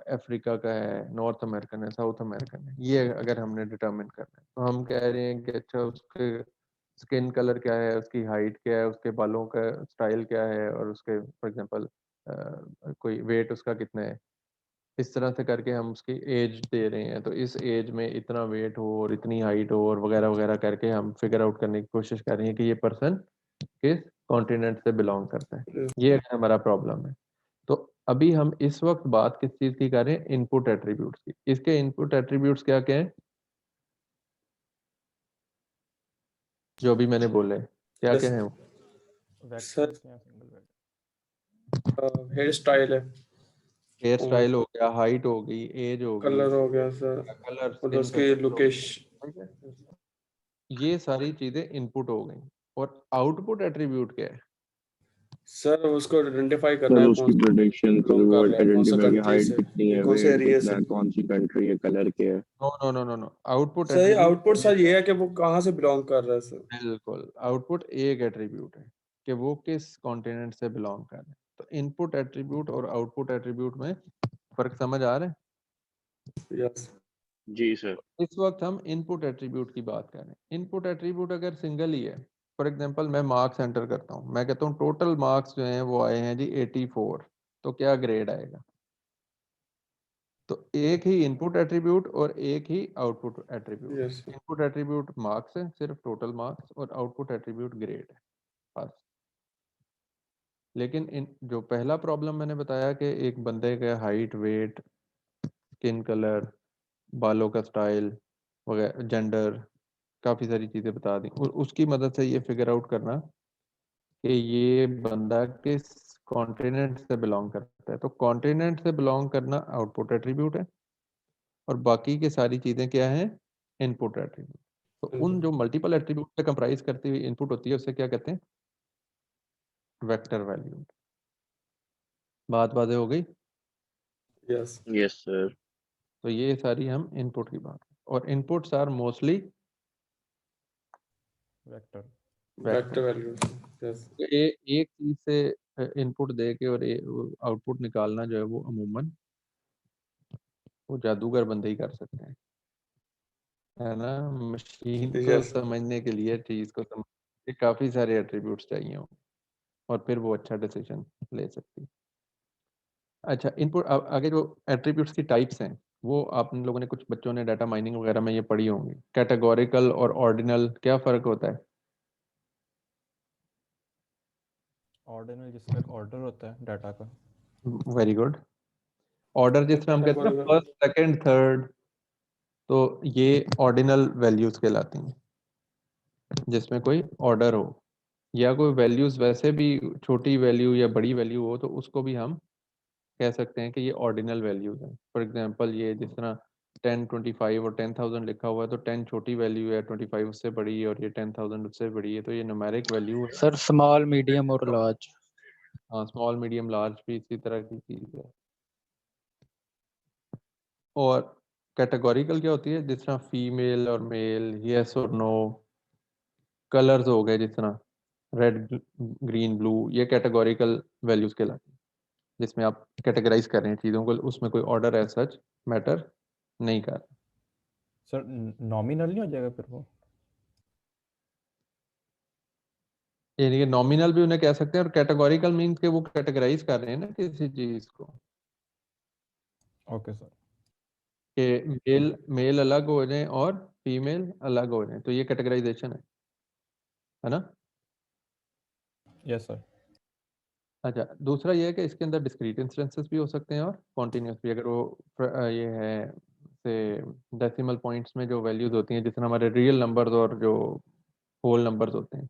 अफ्रीका का है, नॉर्थ अमेरिकन है, साउथ अमेरिकन है। ये अगर हमने डिटरमिन करना है तो हम कह रहे हैं कि अच्छा उसके स्किन कलर क्या है, उसकी हाइट क्या है, उसके बालों का स्टाइल क्या है, और उसके फॉर एग्जांपल कोई वेट उसका कितना है। इस तरह से करके हम उसकी एज दे रहे हैं, तो इस एज में इतना वेट हो और इतनी हाइट हो और वगैरह वगैरह करके हम फिगर आउट करने की कोशिश कर रहे हैं कि ये पर्सन किस कॉन्टिनेंट से बिलोंग करता है। ये हमारा प्रॉब्लम है। तो अभी हम इस वक्त बात किस चीज की कर रहे हैं, इनपुट एट्रीब्यूट्स की। इसके इनपुट एट्रीब्यूट्स क्या क्या हैं जो अभी मैंने बोले, क्या क्या है वो? हेयर स्टाइल है, हेयर स्टाइल हो गया, हाइट हो गई, एज हो गई, कलर हो गया सर, कलर, और स्किन उसकी कलर, लोकेशन। ये सारी चीजें इनपुट हो गई। और आउटपुट एट्रीब्यूट क्या है? सर उसको आइडेंटिफाई करना सर है, उसकी प्रोडिक्शन, फिर वो कौन सा आइडेंटिफाई की कंट्री हाइट से, कितनी है, कौन से वेट एरिया कितना से। है, कौन सी कंट्री है, कलर क्या है। No no no no no, output sir output sir ये है कि वो कहाँ से बिलोंग कर रहा है सर। बिल्कुल, आउटपुट एक एट्रीब्यूट है कि वो किस कॉन्टिनेंट से बिलोंग कर रहे हैं। तो इनपुट एट्रीब्यूट और आउटपुट एट्रीब्यूट में फर्क समझ आ रहा है? यस जी सर। इस वक्त हम इनपुट एट्रीब्यूट की बात कर रहे हैं। इनपुट एट्रीब्यूट अगर सिंगल ही है, फॉर एग्जांपल मैं मार्क्स एंटर करता हूँ, मैं कहता हूँ टोटल मार्क्स जो हैं वो आए हैं जी 84, तो क्या ग्रेड आएगा? तो एक ही इनपुट एट्रीब्यूट और एक ही output attribute. Yes input attribute marks है, सिर्फ टोटल मार्क्स, और आउटपुट एट्रीब्यूट ग्रेड है बस। लेकिन इन जो पहला प्रॉब्लम मैंने बताया कि एक बंदे का हाइट, वेट, स्किन कलर, बालों का स्टाइल वगैरह, जेंडर, काफ़ी सारी चीज़ें बता दी, और उसकी मदद से ये फिगर आउट करना कि ये बंदा किस कॉन्टिनेंट से बिलोंग करता है। तो कॉन्टिनेंट से बिलोंग करना आउटपुट एट्रीब्यूट है, और बाकी की सारी चीज़ें क्या हैं, इनपुट एट्रीब्यूट। तो उन जो मल्टीपल एट्रीब्यूट से कंप्राइज करती हुई इनपुट होती है उसे क्या कहते हैं, वेक्टर वैल्यू। बात बातें हो गई? Yes yes sir. तो ये सारी हम इनपुट की बात, और inputs are mostly vector value. Yes एक चीज से इनपुट दे के और आउटपुट निकालना जो है वो अमूमन वो जादूगर बंदे ही कर सकते हैं, है ना। मशीन को यस समझने के लिए चीज को ये काफ़ी सारे एट्रीब्यूट्स चाहिए हों और फिर वो अच्छा डिसीजन ले सकती है। अच्छा, इनपुट आगे जो एट्रीब्यूट्स की टाइप्स हैं वो आप लोगों ने कुछ बच्चों ने डाटा माइनिंग वगैरह में ये पढ़ी होंगी। कैटेगोरिकल और ऑर्डिनल क्या फ़र्क होता है? ऑर्डिनल जिसमें एक ऑर्डर होता है डाटा का। Very good. ऑर्डर जिस तरह हम कहते हैं ना Categorical. फर्स्ट सेकंड थर्ड, तो ये ऑर्डिनल वैल्यूज कहलाती हैं जिसमें कोई ऑर्डर हो या कोई वैल्यूज वैसे भी छोटी वैल्यू या बड़ी वैल्यू हो तो उसको भी हम कह सकते हैं कि ये ऑर्डिनल वैल्यूज हैं। फॉर एग्जांपल ये जिस तरह 10, 25 और 10,000 लिखा हुआ है तो 10 छोटी वैल्यू है, 25 उससे बड़ी है और ये 10,000 उससे बड़ी है, तो ये न्यूमेरिक वैल्यू है। सर स्मॉल मीडियम और लार्ज। हाँ, स्मॉल मीडियम लार्ज भी इसी तरह की चीज़ है। और कैटेगोरिकल क्या होती है? जिस तरह फीमेल और मेल, यस और नो, कलर्स हो गए जिस तरह रेड, ग्रीन, ब्लू, ये कैटेगोरिकल वैल्यूज कहलाती हैं जिसमें आप कैटेगराइज कर रहे हैं चीज़ों को, उसमें कोई ऑर्डर एज सच मैटर नहीं कर रहा। सर नॉमिनल नहीं हो जाएगा फिर वो? यानी कि नॉमिनल भी उन्हें कह सकते हैं और कैटेगोरिकल मीन्स के वो कैटेगराइज कर रहे हैं ना किसी चीज़ को, ओके सर। कि मेल अलग हो जाए और फीमेल अलग हो जाए, तो ये कैटेगराइजेशन है ना? Yes sir. अच्छा, दूसरा ये है कि इसके अंदर डिस्क्रीट इंस्टेंसेस भी हो सकते हैं और कॉन्टिन्यूस भी। अगर वो ये है से डेसिमल पॉइंट्स में जो वैल्यूज होती हैं जिस तरह हमारे रियल नंबर्स और जो होल नंबर्स होते हैं,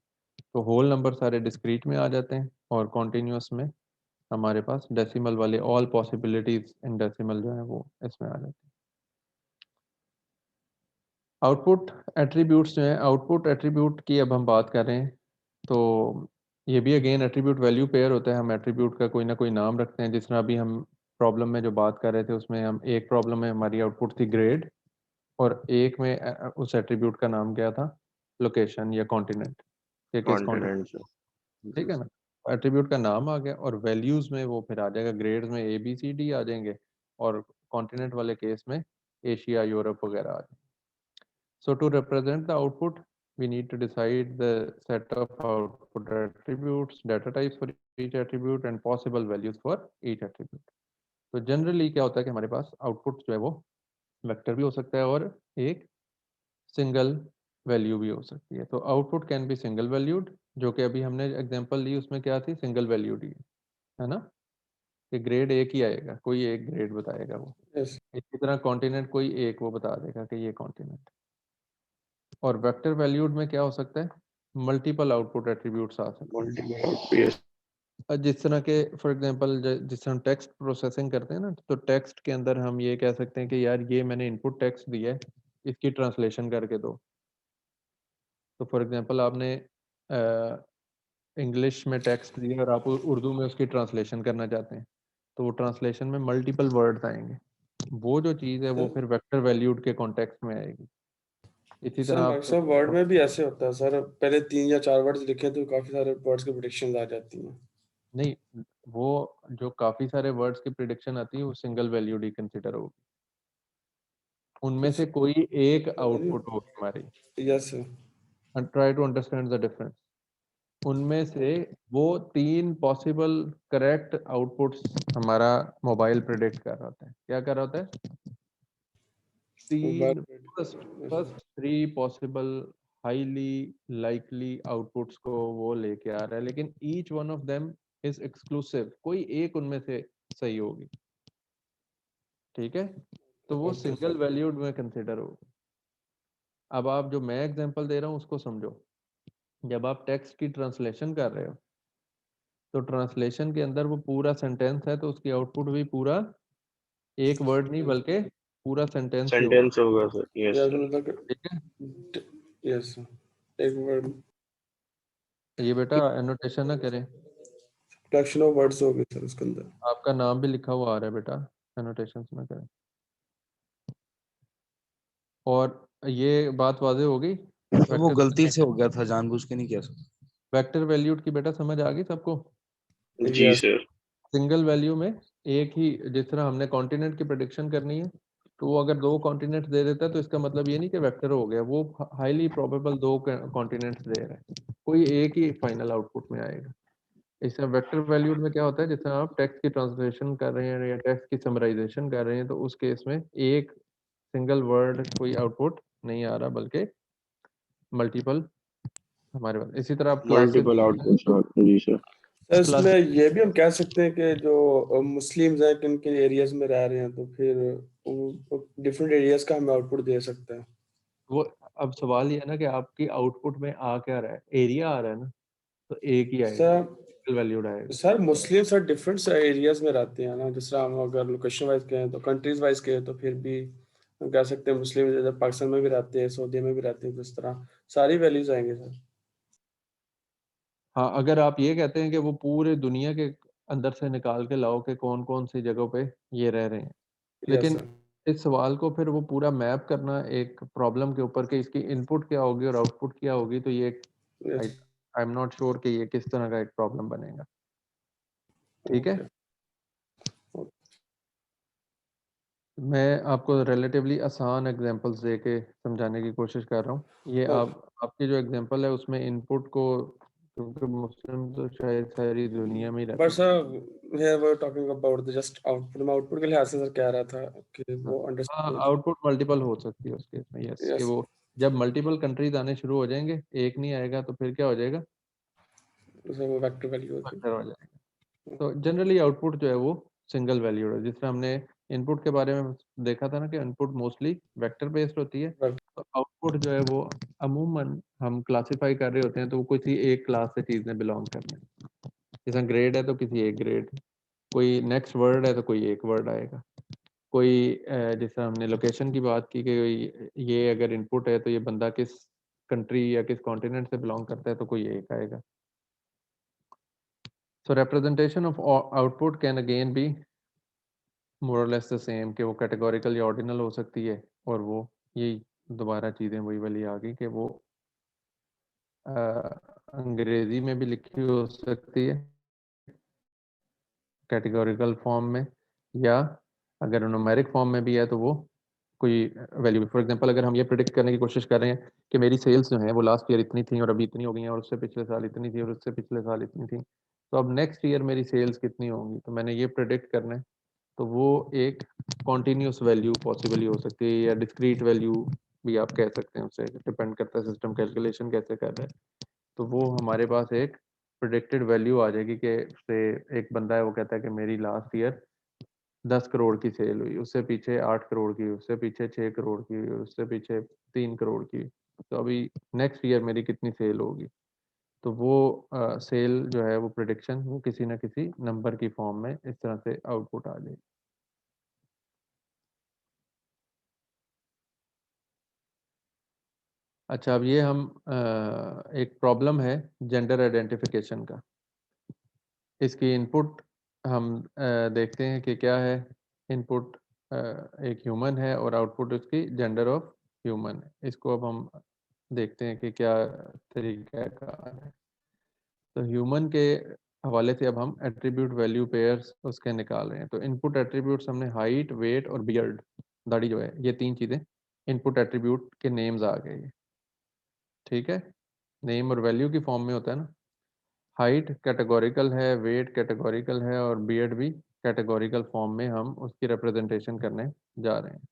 तो होल नंबर सारे डिस्क्रीट में आ जाते हैं और कॉन्टिन्यूस में हमारे पास डेसिमल वाले ऑल पॉसिबिलिटीज इन डेसिमल जो है वो इसमें आ जाते हैं। आउटपुट एट्रीब्यूट्स जो हैं, आउटपुट एट्रीब्यूट की अब हम बात कर रहे हैं तो ये भी अगेन एट्रीब्यूट वैल्यू पेयर होता है। हम एट्रीब्यूट का कोई ना कोई नाम रखते हैं, जिस तरह अभी हम प्रॉब्लम में जो बात कर रहे थे उसमें हम एक प्रॉब्लम में हमारी आउटपुट थी ग्रेड और एक में उस एट्रीब्यूट का नाम क्या था? लोकेशन या कॉन्टिनेंट, या किस कॉन्टिनेंट, ठीक है ना? एट्रीब्यूट का नाम आ गया और वैल्यूज में वो फिर आ जाएगा, ग्रेड्स में ABCD आ जाएंगे और कॉन्टिनेंट वाले केस में एशिया, यूरोप वगैरह आ जाएंगे। So to represent the output, we need to decide the set of output attributes, data types for each attribute and possible values for each attribute. तो generally क्या होता है कि हमारे पास output जो है वो वेक्टर भी हो सकता है और एक सिंगल वैल्यू भी हो सकती है। तो output can be single valued, जो कि अभी हमने एग्जांपल ली उसमें क्या थी? सिंगल वैल्यूड ही है ना, कि ग्रेड एक ही आएगा, कोई एक ग्रेड बताएगा वो। Yes. इसी तरह कॉन्टिनेंट कोई एक वो बता देगा कि ये कॉन्टिनेंट। और वेक्टर वैल्यूड में क्या हो सकता है? मल्टीपल आउटपुट एट्रीब्यूट्स आ सकते हैं। जिस तरह के फॉर एग्जांपल जिस तरह हम टेक्स्ट प्रोसेसिंग करते हैं ना, तो टेक्स्ट के अंदर हम ये कह सकते हैं कि यार ये मैंने इनपुट टेक्स्ट दिया है, इसकी ट्रांसलेशन करके दो। तो फॉर एग्जांपल आपने इंग्लिश में टेक्स्ट दिया और आप उर्दू में उसकी ट्रांसलेशन करना चाहते हैं, तो वो ट्रांसलेशन में मल्टीपल वर्ड्स आएंगे। वो जो चीज़ है वो फिर वेक्टर वैल्यूड के कॉन्टेक्स्ट में आएगी। इसी सर तरह आप अक्सर वर्ड में भी ऐसे होता है सर, पहले 3 या 4 वर्ड्स लिखे तो काफी सारे वर्ड्स की प्रेडिक्शंस आ जाती हैं। नहीं, वो जो काफी सारे वर्ड्स की प्रिडिक्शन आती है वो सिंगल वैल्यूड ही कंसिडर होगी, उनमें से कोई एक आउटपुट होगी हमारी। Yes sir. Try to understand the difference. उनमें से वो 3 पॉसिबल करेक्ट आउटपुट्स हमारा मोबाइल प्रिडिक्ट कर रहा होता है। क्या कर रहा होता है? 3 first 3 possible highly likely outputs को वो लेके आ रहा है, लेकिन each one of them is exclusive, कोई एक उनमें से सही होगी, ठीक है? तो वो सिंगल वैल्यूड में कंसिडर होगी। अब आप जो मैं एग्जांपल दे रहा हूँ उसको समझो। जब आप टेक्स्ट की ट्रांसलेशन कर रहे हो तो ट्रांसलेशन के अंदर वो पूरा सेंटेंस है तो उसकी आउटपुट भी पूरा एक वर्ड नहीं बल्कि पूरा सेंटेंस होगा सर। Yes sir. ठीक है? Yes sir. एक वर्ड ये बेटा एनोटेशन ना करें, कलेक्शन ऑफ वर्ड्स हो गए सर उसके अंदर। आपका नाम भी लिखा हुआ आ रहा है बेटा, एनोटेशन ना करें। और ये बात वाज़ेह हो गई? वो गलती से हो गया था, जानबूझ के नहीं किया सर। वेक्टर वैल्यूड की बेटा समझ आ गई सबको? जी सर। सिंगल वैल्यू में एक ही, जिस तरह हमने कॉन्टिनेंट की प्रेडिक्शन करनी है तो वो अगर 2 कॉन्टिनेंट्स दे देता है तो इसका मतलब ये नहीं कि वेक्टर हो गया, वो हाईली प्रोबेबल 2 कॉन्टिनेंट्स दे रहा है, कोई एक ही फाइनल आउटपुट में आएगा। इससे वेक्टर वैल्यूड में क्या होता है, जैसे आप टेक्स्ट की ट्रांसलेशन कर रहे हैं या टेक्स्ट की समराइजेशन कर रहे हैं, तो उस केस में एक सिंगल वर्ड कोई आउटपुट नहीं आ रहा, बल्कि मल्टीपल हमारे पास। इसी तरह आप मल्टीपल आउटपुट। जी सर। सर इसमें ये भी हम कह सकते हैं कि जो मुस्लिम्स हैं किन किन एरियाज में रह रहे हैं, तो फिर डिफरेंट एरियाज का हमें आउटपुट दे सकते हैं। वो अब सवाल ये है ना कि आपकी आउटपुट में आ क्या रहा है, एरिया आ रहा है ना, तो एक ही आएगा, सर वैल्यूड आएगा। सर मुस्लिम सर डिफरेंट एरियाज में रहते हैं ना, जिस तरह हम अगर लोकेशन वाइज कहें तो कंट्रीज वाइज कहें तो फिर भी हम कह सकते हैं मुस्लिम जैसे पाकिस्तान में भी रहते हैं, सऊदी में भी रहते हैं, जिस तरह सारी वैल्यूज आएंगे सर। हाँ, अगर आप ये कहते हैं कि वो पूरे दुनिया के अंदर से निकाल के लाओ कि कौन कौन सी जगहों पे ये रह रहे हैं, लेकिन इस सवाल को फिर वो पूरा मैप करना एक प्रॉब्लम के ऊपर कि इसकी इनपुट क्या होगी और आउटपुट क्या होगी, तो ये आई एम नॉट श्योर कि ये किस तरह का एक प्रॉब्लम बनेगा। ठीक है, मैं आपको रिलेटिवली आसान एग्जांपल्स दे के समझाने की कोशिश कर रहा हूँ। ये आपकी जो एग्जांपल है उसमें इनपुट को, क्योंकि मुस्लिम तो शायद सारी दुनिया में ही रहते but sir here we are talking about the just output. मैं आउटपुट के लिहाज से सर कह रहा था कि वो अंडरस्टैंड आउटपुट मल्टीपल हो सकती है उस केस में, यस, कि वो जब मल्टीपल कंट्रीज आने शुरू हो जाएंगे, एक नहीं आएगा तो फिर क्या हो जाएगा, सर वो वेक्टर वैल्यू होती वेक्टर हो जाएगा। तो जनरली आउटपुट जो है वो सिंगल वैल्यूड है। जिस तरह हमने इनपुट के बारे में देखा था ना कि इनपुट मोस्टली वेक्टर बेस्ड होती है, तो आउटपुट जो है वो अमूमन हम क्लासिफाई कर रहे होते हैं तो वो किसी एक क्लास से चीज़ें बिलोंग करते हैं। जैसे ग्रेड है तो किसी एक ग्रेड, कोई नेक्स्ट वर्ड है तो कोई एक वर्ड आएगा, कोई जैसे हमने लोकेशन की बात की कि ये अगर इनपुट है तो ये बंदा किस कंट्री या किस कॉन्टिनेंट से बिलोंग करता है, तो कोई एक आएगा। So representation of output can again be more or less the same, कि वो categorical या ordinal हो सकती है, और वो यही दोबारा चीज़ें वही वाली आ गई कि वो अंग्रेजी में भी लिखी हो सकती है कैटेगोरिकल फॉर्म में, या अगर न्यूमेरिक फॉर्म में भी है तो वो कोई वैल्यू। फॉर एग्जांपल अगर हम ये प्रिडिक्ट करने की कोशिश कर रहे हैं कि मेरी सेल्स जो हैं वो लास्ट ईयर इतनी थी और अभी इतनी हो गई हैं, और उससे पिछले साल इतनी थी और उससे पिछले साल इतनी थी, तो अब नेक्स्ट ईयर मेरी सेल्स कितनी होंगी, तो मैंने ये प्रिडिक्ट करना है। तो वो एक कॉन्टीन्यूस वैल्यू पॉसिबली हो सकती है, या डिस्क्रीट वैल्यू भी आप कह सकते हैं, उससे डिपेंड करता है सिस्टम कैलकुलेशन कैसे कर रहा है। तो वो हमारे पास एक प्रिडिक्टेड वैल्यू आ जाएगी कि से एक बंदा है वो कहता है कि मेरी लास्ट ईयर 10 करोड़ की सेल हुई, उससे पीछे 8 करोड़ की, उससे पीछे 6 करोड़ की, उससे पीछे 3 करोड़ की, तो अभी नेक्स्ट ईयर मेरी कितनी सेल होगी। तो वो सेल जो है वो प्रिडिक्शन वो किसी ना किसी नंबर की फॉर्म में इस तरह से आउटपुट आ जाएगी। अच्छा, अब ये हम एक प्रॉब्लम है जेंडर आइडेंटिफिकेशन का। इसकी इनपुट हम देखते हैं कि क्या है। इनपुट एक ह्यूमन है और आउटपुट उसकी जेंडर ऑफ ह्यूमन है। इसको अब हम देखते हैं कि क्या तरीका है। तो ह्यूमन के हवाले से अब हम एट्रीब्यूट वैल्यू पेयर्स उसके निकाल रहे हैं। तो इनपुट एट्रीब्यूट्स हमने हाइट, वेट और बियर्ड, दाढ़ी जो है, ये 3 चीज़ें इनपुट एट्रीब्यूट के नेम्स आ गए। ठीक है, नेम और वैल्यू की फॉर्म में होता है ना। हाइट कैटेगोरिकल है, वेट कैटेगोरिकल है और बियर्ड भी कैटेगोरिकल फॉर्म में हम उसकी रिप्रेजेंटेशन करने जा रहे हैं।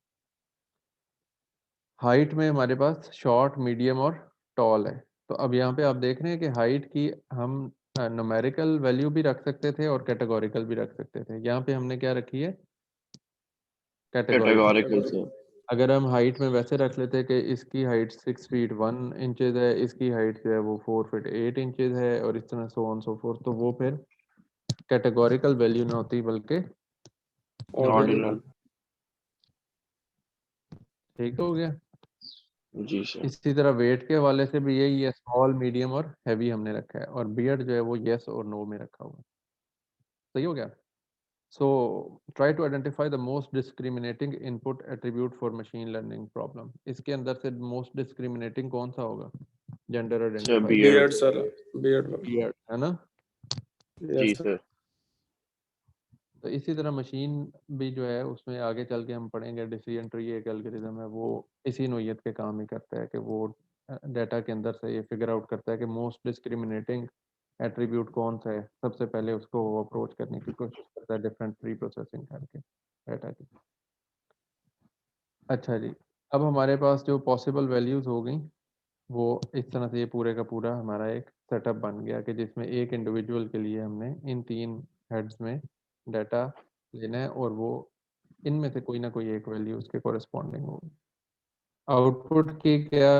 हाइट में हमारे पास शॉर्ट, मीडियम और टॉल है। तो अब यहाँ पे आप देख रहे हैं कि हाइट की हम न्यूमेरिकल वैल्यू भी रख सकते थे और कैटेगोरिकल भी रख सकते थे। यहाँ पे हमने क्या रखी है, कैटेगोरिकल से। अगर हम हाइट में वैसे रख लेते कि इसकी हाइट 6 फीट 1 इंचेस है, इसकी हाइट जो है वो 4 फीट 8 इंचेस है, और इस तरह सो ऑन सो फोर्थ, तो वो फिर कैटेगोरिकल वैल्यू ना होती बल्कि ऑर्डिनल। ठीक हो गया जी सर। इसी तरह वेट के हवाले से भी यही है, स्मॉल, मीडियम और हैवी हमने रखा है, और बियर्ड जो है वो येस और नो में रखा हुआ है। सही हो गया। So try to identify the most discriminating input attribute for machine learning problem. इसके अंदर से मोस्ट डिस्क्रिमिनेटिंग कौन सा होगा, gender identifier, beard sir, beard है ना। जी सर। तो इसी तरह मशीन भी जो है उसमें आगे चल के हम पढ़ेंगे डिसीजन ट्री एक एल्गोरिथम है, वो इसी नोयत के काम ही करता है कि वो डाटा के अंदर से ये फिगर आउट करता है कि मोस्ट डिस्क्रिमिनेटिंग एट्रीब्यूट कौन सा है, सबसे पहले उसको वो अप्रोच करने की कोशिश करता है डिफरेंट प्री प्रोसेसिंग करके डाटा की। अच्छा जी, अब हमारे पास जो पॉसिबल वैल्यूज़ हो गई वो इस तरह से ये पूरे का पूरा हमारा एक सेटअप बन गया कि जिसमें एक इंडिविजुअल के लिए हमने इन 3 हेड्स में डाटा लेना है और वो इनमें से कोई ना कोई एक वैल्यू उसके कॉरेस्पॉन्डिंग होगी। आउटपुट की क्या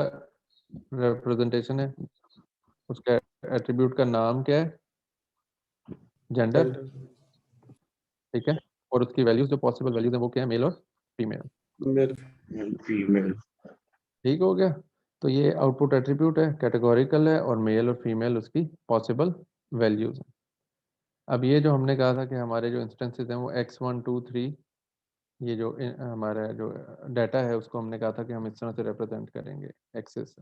रिप्रेजेंटेशन है, उसका एट्रीब्यूट का नाम क्या है, जेंडर, ठीक है, और उसकी वैल्यूज जो पॉसिबल वैल्यूज है वो क्या है, मेल और फीमेल। Male female. ठीक हो गया। तो ये आउटपुट एट्रीब्यूट है, कैटेगोरिकल है और मेल और फीमेल उसकी पॉसिबल वैल्यूज हैं। अब ये जो हमने कहा था कि हमारे जो इंस्टेंसेस हैं वो x1 2 3, ये जो हमारा जो डाटा है उसको हमने कहा था कि हम इस तरह से रिप्रेजेंट करेंगे एक्सेस से।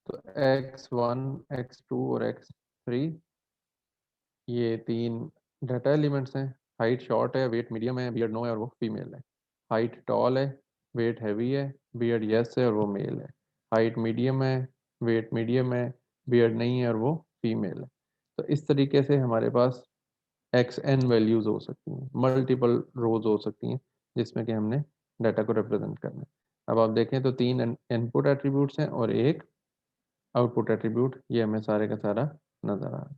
तो x1 x2 और x3 ये 3 डाटा एलिमेंट्स हैं। हाइट शॉर्ट है, वेट मीडियम है, बियर्ड नो है और वो फीमेल है। हाइट टॉल है, वेट हैवी है, बियर्ड यस है और वो मेल है। हाइट मीडियम है, वेट मीडियम है, बियर्ड नहीं है और वो फीमेल है। तो इस तरीके से हमारे पास xn वैल्यूज हो सकती हैं, मल्टीपल रोज हो सकती हैं जिसमें कि हमने डाटा को रिप्रेजेंट करना है। अब आप देखें तो 3 इनपुट एट्रीब्यूट्स हैं और एक आउटपुट एट्रीब्यूट, ये हमें सारे का सारा नजर आ रहा है।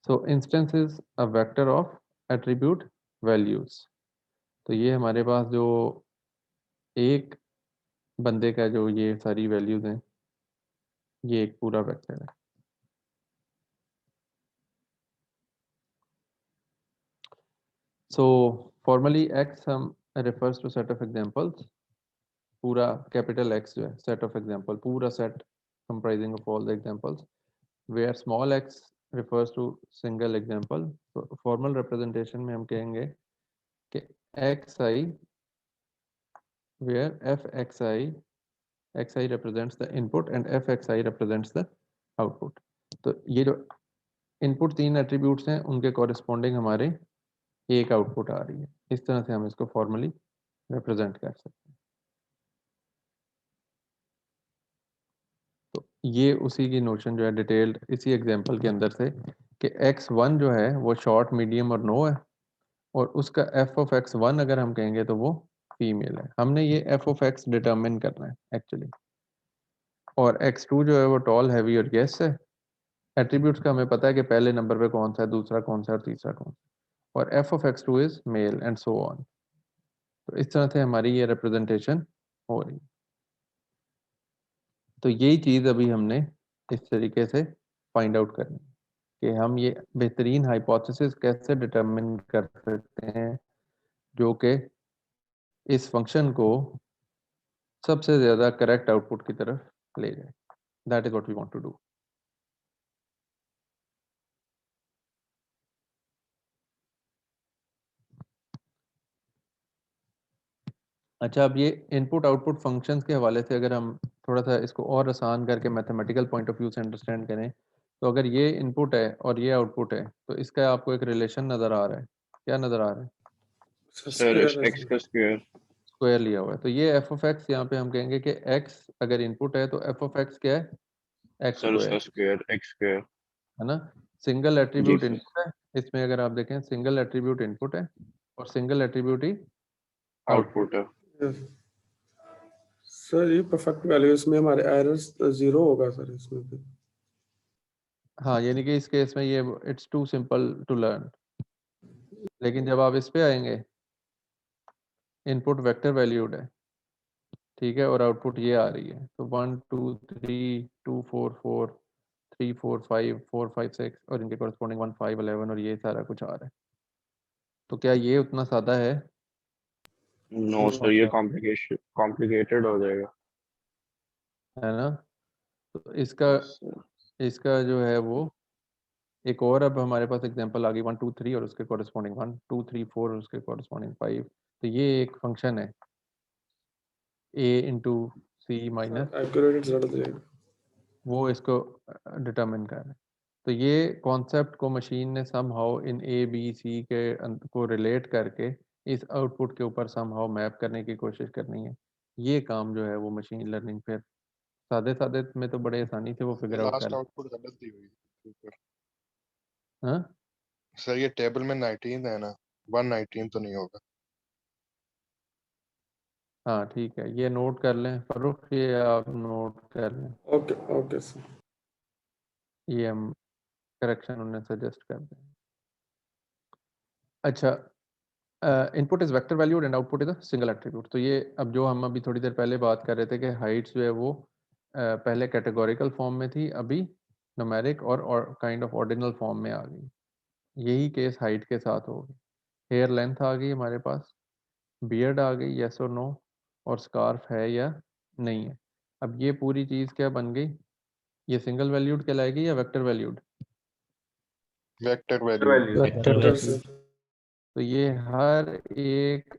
So instance is a vector of attribute values. तो ये हमारे पास जो एक बंदे का जो ये सारी वैल्यूज हैं ये एक पूरा वेक्टर है। सो फॉर्मली x हम refers to set of examples, पूरा कैपिटल X जो है set of example, पूरा set comprising of all the examples, where small x refers to single example। तो formal representation में हम कहेंगे कि xi where xi represents the input and fxi represents the output। तो ये जो इनपुट 3 एट्रीब्यूट्स हैं उनके कॉरेस्पॉन्डिंग हमारे एक आउटपुट आ रही है। इस तरह से हम इसको फॉर्मली रिप्रेजेंट कर सकते हैं। तो ये उसी की नोशन जो है डिटेल्ड इसी एग्जांपल के अंदर से कि x1 जो है वो शॉर्ट मीडियम और नो है और उसका f ऑफ x1 अगर हम कहेंगे तो वो फीमेल है। हमने ये f ऑफ x डिटरमिन करना है एक्चुअली। और x2 जो है वो टॉल हैवी और यस है। एट्रीब्यूट्स का हमें पता है कि पहले नंबर पे कौन सा है, दूसरा कौन सा है और तीसरा कौन सा है। और f of x2 is male and so on. तो इस तरह से हमारी ये रिप्रेजेंटेशन हो रही है। तो यही चीज़ अभी हमने इस तरीके से फाइंड आउट करनी है कि हम ये बेहतरीन हाइपोथेसिस कैसे डिटरमिन कर सकते हैं जो कि इस फंक्शन को सबसे ज़्यादा करेक्ट आउटपुट की तरफ ले जाए। That is what we want to do. अच्छा, अब ये इनपुट आउटपुट फंक्शंस के हवाले से अगर हम थोड़ा सा इसको और आसान करके मैथमेटिकल पॉइंट ऑफ व्यू से अंडरस्टैंड करें तो अगर ये इनपुट है और ये आउटपुट है तो इसका आपको एक रिलेशन नज़र आ रहा है। क्या नज़र आ रहा है? सर x का स्क्वायर। स्क्वायर लिया हुआ है। तो ये f ऑफ x यहाँ पे हम कहेंगे कि x अगर इनपुट है तो f ऑफ x क्या है? x सर उसका स्क्वायर, स्क्वायर x स्क्वायर। है ना। सिंगल जी एट्रीब्यूट सर। इनपुट है, इसमें अगर आप देखें सिंगल एट्रीब्यूट इनपुट है और सिंगल एट्रीब्यूट ही आउटपुट। आउटपुट है। सर ये परफेक्ट वैल्यू इसमें हमारे एरर्स 0 होगा सर इसमें फिर। हाँ, यानी कि इस केस में ये it's too simple to learn. लेकिन जब आप इस पे आएंगे इनपुट वेक्टर वैल्यूड है, ठीक है, और आउटपुट ये आ रही है तो 1 2 3 2 4 4 3 4 5 4 5 6 और इनके कॉरेस्पॉन्डिंग 1 5 11 और ये सारा कुछ आ रहा है। तो क्या ये उतना सादा है? नो सर, ये कॉम्प्लिकेटेड हो जाएगा, है ना। तो इसका जो है वो एक और, अब हमारे पास एग्जांपल आ गई 1 2 3 और उसके कॉरेस्पॉन्डिंग 1 2 3 4 और उसके कॉरेस्पॉन्डिंग 5। तो ये एक फंक्शन है a into C minus, accurate result देगा। वो इसको डिटरमिन कर रहा है। तो ये कॉन्सेप्ट को मशीन ने somehow in A B C के को रिलेट करके इस आउटपुट के ऊपर समहाउ मैप करने की कोशिश करनी है। ये काम जो है वो मशीन लर्निंग फिर सादे सादे में तो बड़े आसानी से वो फिगर आउट कर लास्ट आउटपुट गलत दी हुई है ऊपर। हाँ सर ये टेबल में 19 है ना, 119 तो नहीं होगा। हाँ ठीक है, ये नोट कर लें फरूख, ये आप नोट कर लें, ओके ओके सर। ये हम करेक्शन उन्हें सजेस्ट कर दें। अच्छा, input is vector valued and output is a single attribute. तो ये अब जो हम अभी थोड़ी देर पहले बात कर रहे थे कि हाइट्स जो है वो पहले कैटेगोरिकल फॉर्म में थी, अभी न्यूमेरिक और काइंड ऑफ ऑर्डिनल फॉर्म में आ गई। यही केस हाइट के साथ होगी। हेयर लेंथ आ गई हमारे पास, बियर्ड आ गई, यस और नो, और स्कार्फ है या नहीं है। अब ये पूरी चीज़ क्या बन गई, ये सिंगल वैल्यूड कहलाएगी या vector valued? Vector value. Vector sir. तो ये हर एक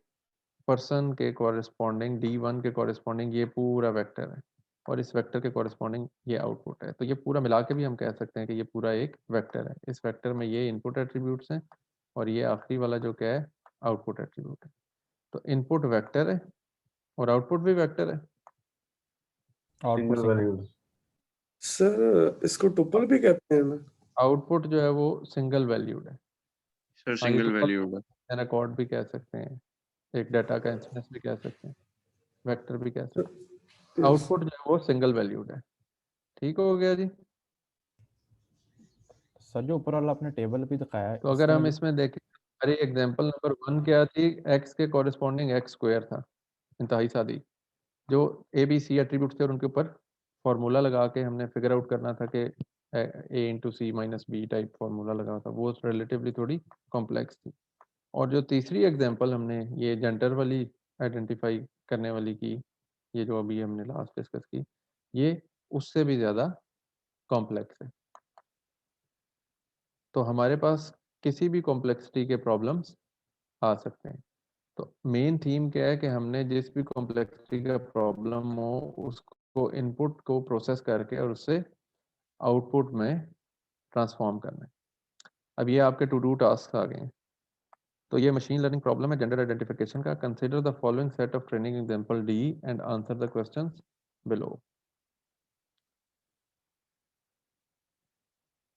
पर्सन के कॉरेस्पॉन्डिंग D1 के कॉरेस्पॉन्डिंग ये पूरा वेक्टर है, और इस वेक्टर के कॉरेस्पॉन्डिंग ये आउटपुट है। तो ये पूरा मिला के भी हम कह सकते हैं कि ये पूरा एक वेक्टर है। इस वेक्टर में ये इनपुट एट्रीब्यूट्स हैं और ये आखिरी वाला जो क्या है आउटपुट एट्रीब्यूट है। तो इनपुट वेक्टर है और आउटपुट भी वेक्टर है। Output single. सर इसको टुपल भी कहते हैं ना? आउटपुट जो है वो सिंगल वैल्यूड है। सर सिंगल वैल्यूड है। रिकॉर्ड भी कह सकते हैं, एक डाटा का इंस्टेंस भी कह सकते हैं, वेक्टर भी कह सकते हैं। आउटपुट जो है वो सिंगल वैल्यूड है। ठीक हो गया जी। सर जो ऊपर वाला आपने टेबल भी दिखाया है तो अगर हम इसमें इसमें देखें, अरे एग्जांपल नंबर 1 क्या थी, x के कॉरेस्पॉन्डिंग x स्क्वायर था, इंतहाई सादी। जो ए बी सी एट्रीब्यूट्स थे और उनके ऊपर फार्मूला लगा के हमने फिगर आउट करना था कि a into C minus B type formula लगा था, वो रिलेटिवली थोड़ी कॉम्प्लेक्स थी। और जो तीसरी एग्जांपल हमने ये जेंडर वाली आइडेंटिफाई करने वाली की, ये जो अभी हमने लास्ट डिस्कस की, ये उससे भी ज़्यादा कॉम्प्लेक्स है। तो हमारे पास किसी भी कॉम्प्लेक्सिटी के प्रॉब्लम्स आ सकते हैं। तो मेन थीम क्या है कि हमने जिस भी कॉम्प्लेक्सिटी का प्रॉब्लम हो उसको इनपुट को प्रोसेस करके और उससे आउटपुट में ट्रांसफॉर्म करना है। अब ये आपके टू डू टास्क आ गए हैं। तो ये मशीन लर्निंग प्रॉब्लम है जेंडर आइडेंटिफिकेशन का। Consider the following set of training example D and answer the questions below.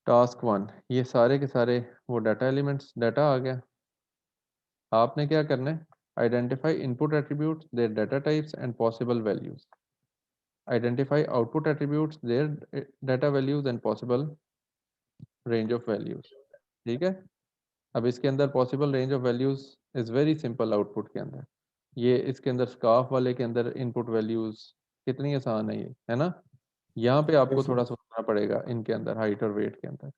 Task 1, ये सारे के सारे वो डाटा एलिमेंट्स, डाटा आ गया। आपने क्या करना है, identify input attributes, their data types and possible values. Identify output attributes, their data values and possible range of values. ठीक है। अब इसके अंदर possible range of values is very simple. Output के अंदर ये, इसके अंदर स्कार्फ वाले के अंदर इनपुट वैल्यूज कितनी आसान है ये, है ना। यहाँ पे आपको थोड़ा सोचना पड़ेगा इनके अंदर, हाइट और वेट के अंदर।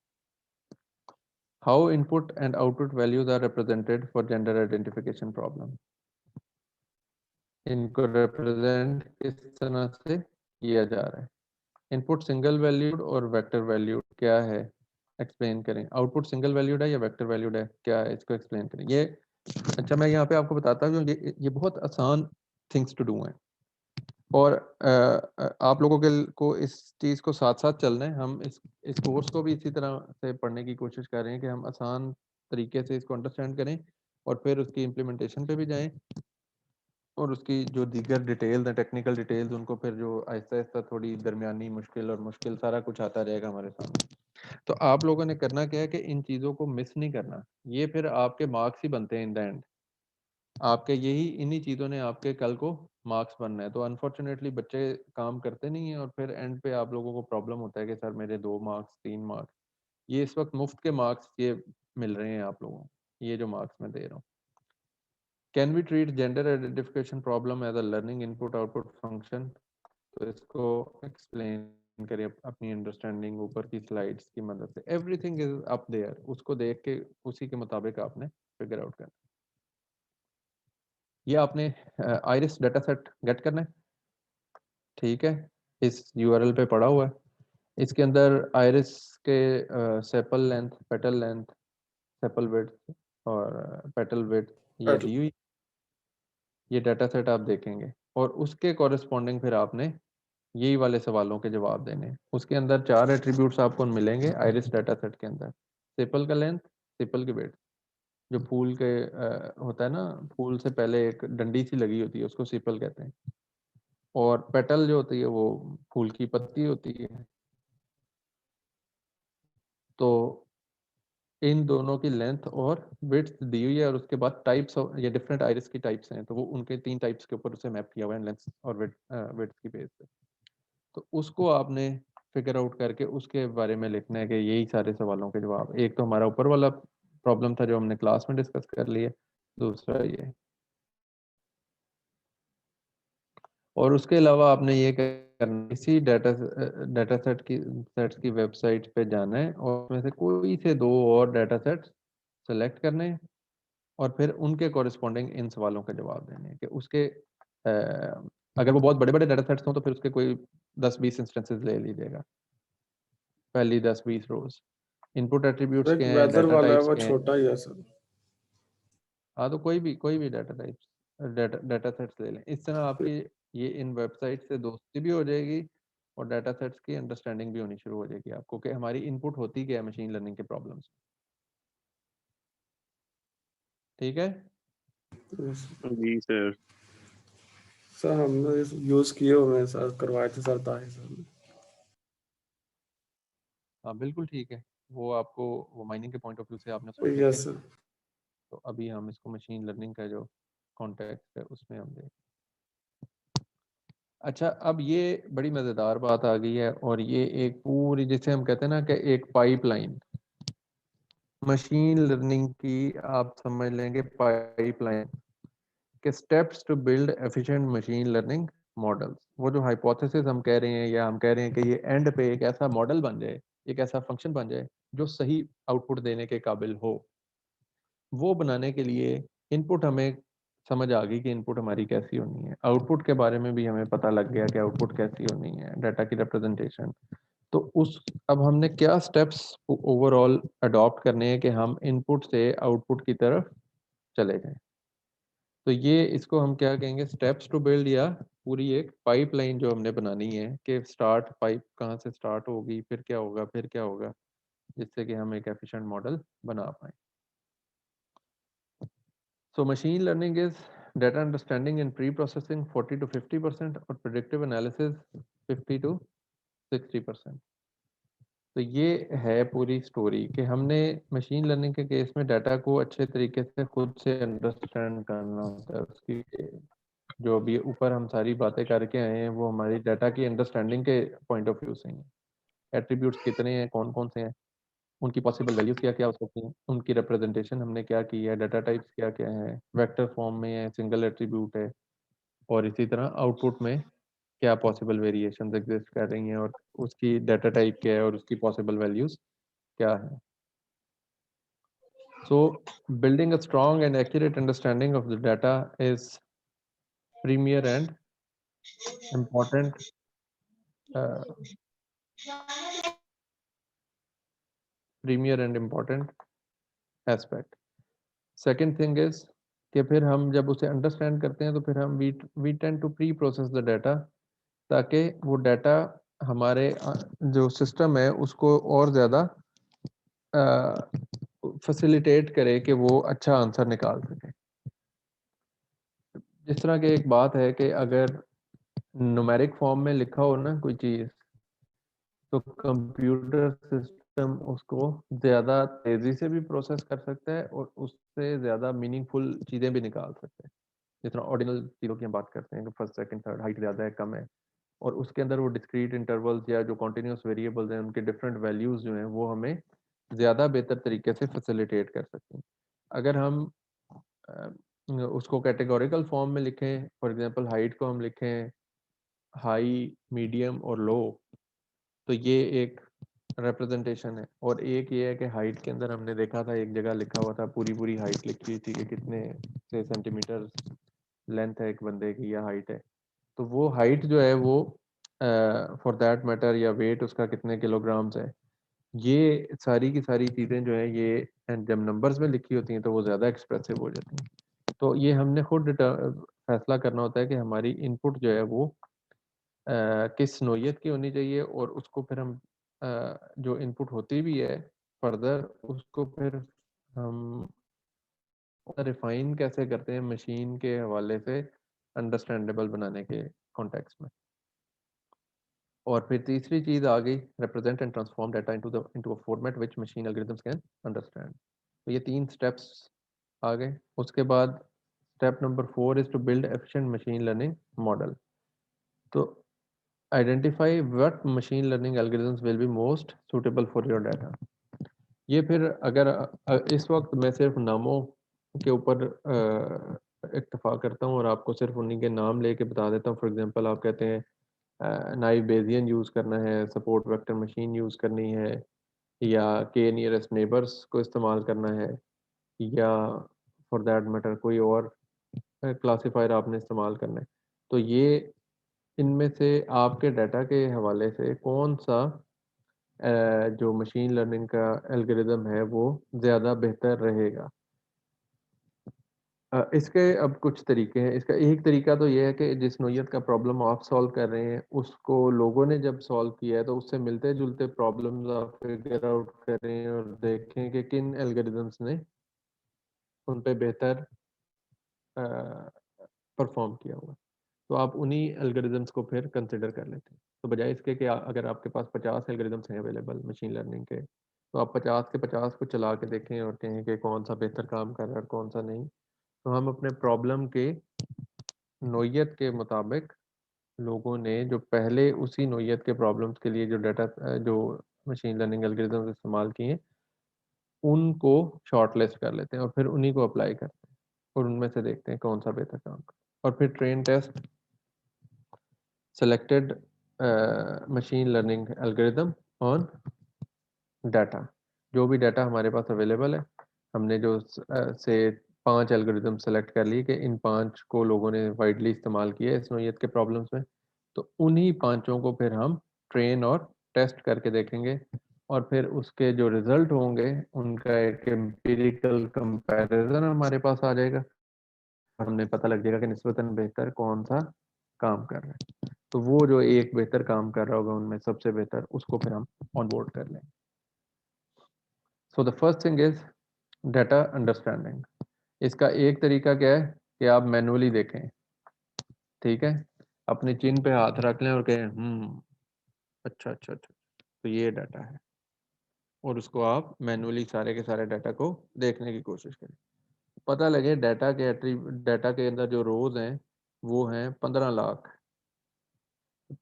How input and output values are represented for gender identification problem. इनको रिप्रेजेंट किस तरह से किया जा रहा है। इनपुट सिंगल वैल्यूड और वेक्टर वैल्यूड क्या है, एक्सप्लेन करें। आउटपुट सिंगल वैल्यूड है या वेक्टर वैल्यूड है, क्या है, इसको एक्सप्लेन करें। ये अच्छा, मैं यहाँ पे आपको बताता हूँ, ये बहुत आसान थिंग्स टू डू हैं। और आप लोगों के को इस चीज़ को साथ साथ चलना है। हम इस कोर्स को भी इसी तरह से पढ़ने की कोशिश कर रहे हैं कि हम आसान तरीके से इसको अंडरस्टैंड करें और फिर उसकी इम्प्लीमेंटेशन पे भी जाएं, और उसकी जो दीगर डिटेल्स हैं, टेक्निकल डिटेल्स, उनको फिर जो आहिस्ता आहिस्ता थोड़ी दरमियानी मुश्किल और मुश्किल सारा कुछ आता रहेगा हमारे सामने। तो आप लोगों ने करना क्या है कि इन चीज़ों को मिस नहीं करना। ये फिर आपके मार्क्स ही बनते हैं इन द एंड। आपके यही इन्हीं चीज़ों ने आपके कल को मार्क्स बनना है। तो अनफॉर्चुनेटली बच्चे काम करते नहीं हैं और फिर एंड पे आप लोगों को प्रॉब्लम होता है कि सर मेरे 2 मार्क्स 3 मार्क्स, ये इस वक्त मुफ्त के मार्क्स ये मिल रहे हैं आप लोगों को, ये जो मार्क्स मैं दे रहा हूँ। Can we treat gender identification problem as a learning input output function. तो इसको एक्सप्लेन करिए अपनी अंडरस्टैंडिंग ऊपर की स्लाइड्स की मदद से। एवरीथिंग इज अप देयर, उसको देख के उसी के मुताबिक आपने फिगर आउट करना। ये आपने आइरिस डाटा सेट गेट करना है, ठीक है, इस यूआरएल पे पड़ा हुआ है। इसके अंदर आइरिस के sepal length, petal length, sepal width और पेटल विड्थ ये दी हुई, ये डाटा सेट आप देखेंगे और उसके कॉरेस्पॉन्डिंग फिर आपने यही वाले सवालों के जवाब देने। उसके अंदर 4 एट्रीब्यूट्स आपको मिलेंगे आइरिस डाटा सेट के अंदर। सेपल का लेंथ, सेपल की वेट, जो फूल के होता है ना, फूल से पहले एक डंडी सी लगी होती है उसको सेपल कहते हैं, और पेटल जो होती है वो फूल की पत्ती होती है। तो इन दोनों की लेंथ और विड्थ दी हुई है, और उसके बाद टाइप्स ये डिफरेंट आइरिस की टाइप्स हैं, तो वो उनके 3 टाइप्स के ऊपर उसे मैप किया हुआ है लेंथ और विड्थ की बेस पे। तो उसको आपने फिगर आउट करके उसके बारे में लिखना है कि यही सारे सवालों के जवाब। एक तो हमारा ऊपर वाला प्रॉब्लम था जो हमने क्लास में डिस्कस कर लिए, दूसरा ये, और उसके अलावा आपने ये करना, इसी डाटा सेट्स की वेबसाइट पे जाना है और उसमें से कोई से 2 और डाटा सेट्स सेलेक्ट करने हैं और फिर उनके कॉरेस्पॉन्डिंग इन सवालों के जवाब देने हैं कि उसके अगर वो बहुत बड़े बड़े डाटा सेट्स हों तो फिर उसके कोई 10-20 इंस्टेंसेस ले लीजिएगा, पहली 10-20 रोज। इनपुट एट्रीब्यूट्स एक के हैं, वेदर डाटा वाला है टाइप्स वो के हैं। छोटा ही है सर। हाँ, तो कोई भी डाटा टाइप्स डाटा सेट्स ले लें। इस तरह आपकी ये इन वेबसाइट से दोस्ती भी हो जाएगी और डाटा सेट्स की अंडरस्टैंडिंग भी होनी शुरू हो जाएगी आपको कि हमारी इनपुट होती क्या है मशीन लर्निंग के प्रॉब्लम्स। ठीक है जी सर। सर हमने यूज किए हुए हैं सर, करवाए थे सर ताहि सर ने। हाँ बिल्कुल ठीक है, वो आपको वो माइनिंग के पॉइंट ऑफ व्यू से आपने सोचे थे। Yes sir. तो अभी हम इसको मशीन लर्निंग का जो कॉन्टेक्स्ट है उसमें हम देखें। अच्छा, अब ये बड़ी मज़ेदार बात आ गई है, और ये एक पूरी, जिसे हम कहते हैं ना कि एक पाइपलाइन, मशीन लर्निंग की आप समझ लेंगे पाइपलाइन के steps to build efficient machine learning models. वो जो हाइपोथेसिस हम कह रहे हैं, या हम कह रहे हैं कि ये एंड पे एक ऐसा मॉडल बन जाए, एक ऐसा फंक्शन बन जाए जो सही आउटपुट देने के काबिल हो, वो बनाने के लिए इनपुट हमें समझ आ गई कि इनपुट हमारी कैसी होनी है, आउटपुट के बारे में भी हमें पता लग गया कि आउटपुट कैसी होनी है, डाटा की रिप्रेजेंटेशन। तो उस अब हमने क्या स्टेप्स ओवरऑल अडॉप्ट करने हैं कि हम इनपुट से आउटपुट की तरफ चले जाएं। तो ये इसको हम क्या कहेंगे, स्टेप्स टू बिल्ड, या पूरी एक पाइपलाइन जो हमने बनानी है कि स्टार्ट पाइप कहाँ से स्टार्ट होगी, फिर क्या होगा, फिर क्या होगा, जिससे कि हम एक एफिशिएंट मॉडल बना पाएं। So machine learning is data understanding and pre-processing 40 to 50% और predictive analysis 50 to 60%। तो ये है पूरी स्टोरी कि हमने मशीन लर्निंग के केस में डाटा को अच्छे तरीके से खुद से अंडरस्टैंड करना होता है। उसकी जो अभी ऊपर हम सारी बातें करके आए हैं वो हमारी डाटा की अंडरस्टैंडिंग के पॉइंट ऑफ व्यू से हैं। एट्रीब्यूट्स कितने हैं, कौन कौन से हैं, उनकी पॉसिबल वैल्यूज क्या क्या हो सकती हैं, उनकी रिप्रेजेंटेशन हमने क्या की है, डाटा टाइप्स क्या क्या है, वेक्टर फॉर्म में है, सिंगल एट्रीब्यूट है, और इसी तरह आउटपुट में क्या पॉसिबल वेरिएशंस एग्जिस्ट कर रही हैं, और उसकी डाटा टाइप क्या है और उसकी पॉसिबल वैल्यूज क्या है। So building a strong and accurate understanding of the data is premier and important aspect. Second thing is कि फिर हम जब उसे अंडरस्टैंड करते हैं तो फिर हम we tend to pre process the data, ताकि वो डाटा हमारे जो सिस्टम है उसको और ज़्यादा फैसिलिटेट करे कि वो अच्छा आंसर निकाल सके। जिस तरह की एक बात है कि अगर न्यूमेरिक फॉर्म में लिखा हो ना कोई चीज़, तो कंप्यूटर सिस्टम उसको ज़्यादा तेज़ी से भी प्रोसेस कर सकता है और उससे ज़्यादा मीनिंगफुल चीज़ें भी निकाल सकता है। जिस तरह ऑर्डिनल चीज़ों की हम बात करते हैं कि फर्स्ट सेकंड थर्ड, हाइट ज़्यादा है कम है, और उसके अंदर वो डिस्क्रीट इंटरवल्स या जो कॉन्टिन्यूस वेरिएबल्स हैं उनके डिफरेंट वैल्यूज़ जो हैं वो हमें ज़्यादा बेहतर तरीके से फैसिलिटेट कर सकते हैं। अगर हम उसको कैटेगोरिकल फॉर्म में लिखें, फॉर एग्जांपल हाइट को हम लिखें हाई, मीडियम और लो, तो ये एक रिप्रेजेंटेशन है। और एक ये है कि हाइट के अंदर हमने देखा था एक जगह लिखा हुआ था, पूरी हाइट लिखी हुई थी कि कितने से सेंटीमीटर लेंथ है एक बंदे की या हाइट है। तो वो हाइट जो है वो फॉर दैट मैटर, या वेट उसका कितने किलोग्राम्स है, ये सारी की सारी चीज़ें जो है ये जब नंबर्स में लिखी होती हैं तो वो ज़्यादा एक्सप्रेसिव हो जाती हैं। तो ये हमने खुद फैसला करना होता है कि हमारी इनपुट जो है वो किस नोयत की होनी चाहिए, और उसको फिर हम जो इनपुट होती भी है फर्दर उसको फिर हम रिफाइन कैसे करते हैं मशीन के हवाले से अंडरस्टैंडेबल बनाने के कॉन्टेक्स्ट में। और फिर तीसरी चीज़ आ गई represent and transform data into a format which machine algorithms can understand. तो ये 3 स्टेप्स आ गए। उसके बाद step number 4 is to build efficient machine learning model. तो identify what machine learning algorithms will be most suitable for your data. ये फिर अगर इस वक्त मैं सिर्फ नामों के ऊपर इत्तफा करता हूँ और आपको सिर्फ उन्हीं के नाम लेके बता देता हूँ। फॉर एग्जांपल आप कहते हैं नाइव बेजियन यूज़ करना है, सपोर्ट वेक्टर मशीन यूज़ करनी है, या के नियरेस्ट नेबर्स को इस्तेमाल करना है, या फॉर दैट मैटर कोई और क्लासीफायर आपने इस्तेमाल करना है। तो ये इनमें से आपके डाटा के हवाले से कौन सा जो मशीन लर्निंग का एल्गोरिदम है वो ज़्यादा बेहतर रहेगा। इसके अब कुछ तरीके हैं। इसका एक तरीका तो ये है कि जिस नोयत का प्रॉब्लम आप सॉल्व कर रहे हैं उसको लोगों ने जब सॉल्व किया है तो उससे मिलते जुलते प्रॉब्लम्स आप फिगर आउट करें और देखें कि किन एल्गोरिदम्स ने उन पे बेहतर परफॉर्म किया हुआ। तो आप उन्हीं एल्गोरिदम्स को फिर कंसिडर कर लेते हैं। तो बजाय इसके कि अगर आपके पास 50 एल्गोरिदम्स हैं अवेलेबल मशीन लर्निंग के, तो आप 50 के 50 को चला के देखें और कहें कि कौन सा बेहतर काम कर रहा है और कौन सा नहीं। तो हम अपने प्रॉब्लम के नोयत के मुताबिक लोगों ने जो पहले उसी नोयत के प्रॉब्लम्स के लिए जो डाटा जो मशीन लर्निंग एल्गोरिदम्स इस्तेमाल किए उनको शॉर्टलिस्ट कर लेते हैं और फिर उन्हीं को अप्लाई करते हैं और उनमें से देखते हैं कौन सा बेहतर काम कर। और फिर train test selected machine learning algorithm on data। जो भी डाटा हमारे पास अवेलेबल है हमने जो से 5 एल्गोरिदम सेलेक्ट कर लिए कि इन 5 को लोगों ने वाइडली इस्तेमाल किया है इस नोयत के प्रॉब्लम्स में। तो उन्हीं 5 को फिर हम ट्रेन और टेस्ट करके देखेंगे और फिर उसके जो रिजल्ट होंगे उनका एक एम्पिरिकल कंपैरिजन हमारे पास आ जाएगा। हमें पता लग जाएगा कि निस्बतन बेहतर कौन सा काम कर रहा है। तो वो जो एक बेहतर काम कर रहा होगा उनमें सबसे बेहतर उसको फिर हम ऑन बोर्ड कर लेंगे। So the first thing is data understanding. इसका एक तरीका क्या है कि आप मैनुअली देखें, ठीक है, अपने चिन पे हाथ रख लें और कहें अच्छा अच्छा अच्छा तो ये डाटा है, और उसको आप मैनुअली सारे के सारे डाटा को देखने की कोशिश करें। पता लगे डाटा के अंदर जो रोज हैं वो हैं 15 लाख।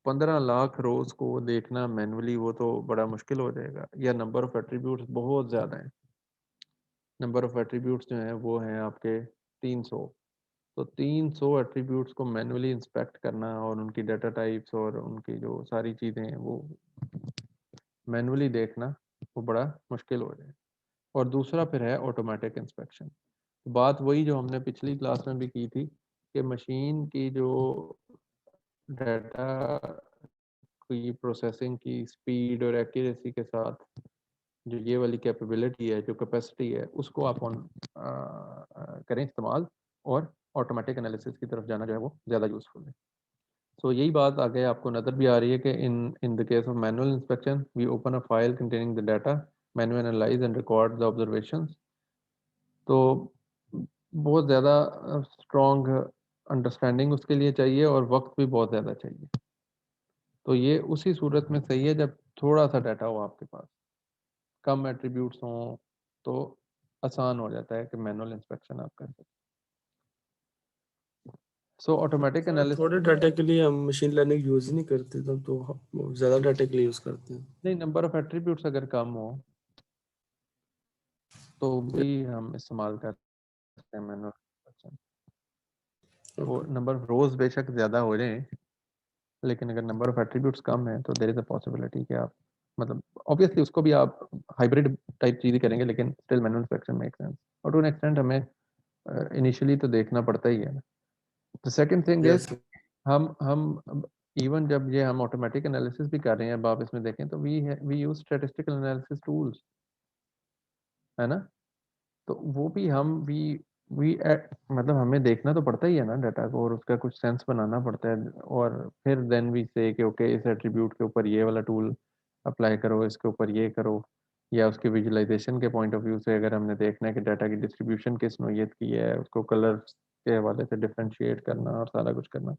15 लाख रोज को देखना मैनुअली वो तो बड़ा मुश्किल हो जाएगा, या नंबर ऑफ एट्रीब्यूट्स बहुत ज़्यादा हैं। नंबर ऑफ एट्रीब्यूट्स जो हैं वो हैं आपके 300। तो 300 एट्रीब्यूट्स को मैनुअली इंस्पेक्ट करना और उनकी डाटा टाइप्स और उनकी जो सारी चीज़ें हैं वो मैनुअली देखना वो बड़ा मुश्किल हो जाए। और दूसरा फिर है ऑटोमेटिक इंस्पेक्शन। बात वही जो हमने पिछली क्लास में भी की थी कि मशीन की जो डाटा की प्रोसेसिंग की स्पीड और एक्यूरेसी के साथ जो ये वाली कैपेबिलिटी है, जो कैपेसिटी है, उसको आप करें इस्तेमाल, और ऑटोमेटिक एनालिसिस की तरफ जाना जो है वो ज़्यादा यूज़फुल है। सो यही बात आगे आपको नज़र भी आ रही है कि in the case of manual inspection we open a file containing the data, manual analyse and record the observations. तो बहुत ज़्यादा स्ट्रॉन्ग अंडरस्टैंडिंग उसके लिए चाहिए और वक्त भी बहुत ज़्यादा चाहिए। तो ये उसी सूरत में सही है जब थोड़ा सा डाटा हो आपके पास, कम एट्रीब्यूट्स हों, तो आसान हो जाता है कि मैनुअल इंस्पेक्शन आप कर सकते। सो ऑटोमेटिक एनालिसिस थोड़े डाटा के लिए हम मशीन लर्निंग यूज नहीं करते, तब तो ज्यादा डाटा के लिए यूज करते हैं। नहीं, नंबर ऑफ एट्रीब्यूट्स अगर कम हो तो भी हम इस्तेमाल कर सकते हैं मैनुअल इंस्पेक्शन। वो नंबर ऑफ रोज बेशक ज़्यादा हो जाए, लेकिन अगर नंबर ऑफ एट्रीब्यूट्स कम है तो देयर इज़ अ पॉसिबिलिटी कि आप मतलब ऑब्वियसली उसको भी आप हाइब्रिड टाइप चीज़ ही करेंगे, लेकिन still manual inspection make sense. और टू एन एक्सटेंट हमें इनिशियली तो देखना पड़ता ही है ना। द सेकंड थिंग इज हम इवन जब ये हम ऑटोमेटिक एनालिसिस भी कर रहे हैं, अब आप इसमें देखें तो we use statistical analysis tools, है ना। तो वो भी हम वी मतलब हमें देखना तो पड़ता ही है ना डाटा को, और उसका कुछ सेंस बनाना पड़ता है, और फिर देन वी से कि ओके इस एट्रीब्यूट के ऊपर ये वाला टूल अप्लाई करो, इसके ऊपर ये करो, या उसके विजुअलाइजेशन के पॉइंट ऑफ व्यू से अगर हमने देखना है कि डाटा की डिस्ट्रीब्यूशन किस नोयत की है, उसको कलर के हवाले से डिफ्रेंशिएट करना और सारा कुछ करना,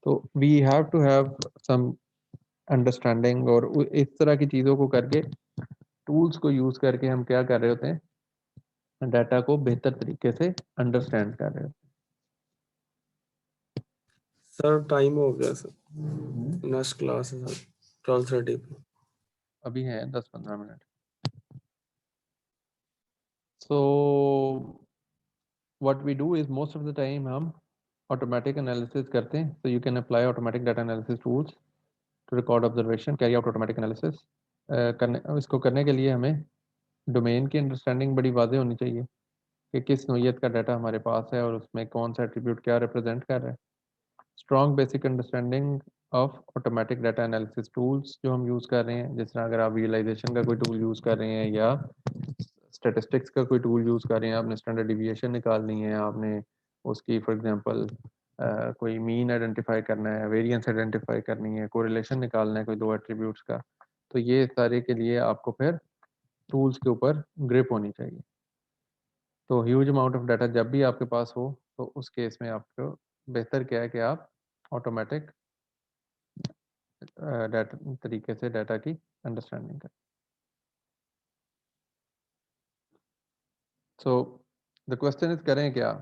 तो we have to have some understanding. और इस तरह की चीज़ों को करके, टूल्स को यूज़ करके हम क्या कर रहे होते हैं, डाटा को बेहतर तरीके से अंडरस्टैंड कर रहे होते हैं। सर टाइम हो गया सर, नेक्स्ट क्लास है सर 12:30 पे। अभी है 10-15 minute. So what we do is most of the time हम ऑटोमेटिक एनालिसिस करते हैं। So you can apply automatic data analysis tools to record observation, carry out automatic analysis. इसको करने के लिए हमें डोमेन की अंडरस्टैंडिंग बड़ी वाज़ेह होनी चाहिए कि किस नोयत का डाटा हमारे पास है और उसमें कौन सा एट्रीब्यूट क्या रिप्रेजेंट कर रहा है। Strong basic understanding of automatic data analysis tools जो हम यूज़ कर रहे हैं, जिस तरह अगर आप विजुअलाइजेशन का कोई टूल यूज़ कर रहे हैं या स्टैटिस्टिक्स का कोई टूल यूज़ कर रहे हैं, आपने स्टैंडर्ड डिविएशन निकालनी है, आपने उसकी फॉर एग्जांपल कोई मीन आइडेंटिफाई करना है, वेरिएंस आइडेंटिफाई करनी है, कोरिलेशन निकालना है कोई दो एट्रीब्यूट्स का, तो ये सारे के लिए आपको फिर टूल्स के ऊपर ग्रिप होनी चाहिए। तो ह्यूज अमाउंट ऑफ डाटा जब भी आपके पास हो, तो उस केस में आपको बेहतर क्या है कि आप ऑटोमेटिक डाटा तरीके से डाटा की अंडरस्टैंडिंग करें। सो द क्वेश्चन इज करें क्या,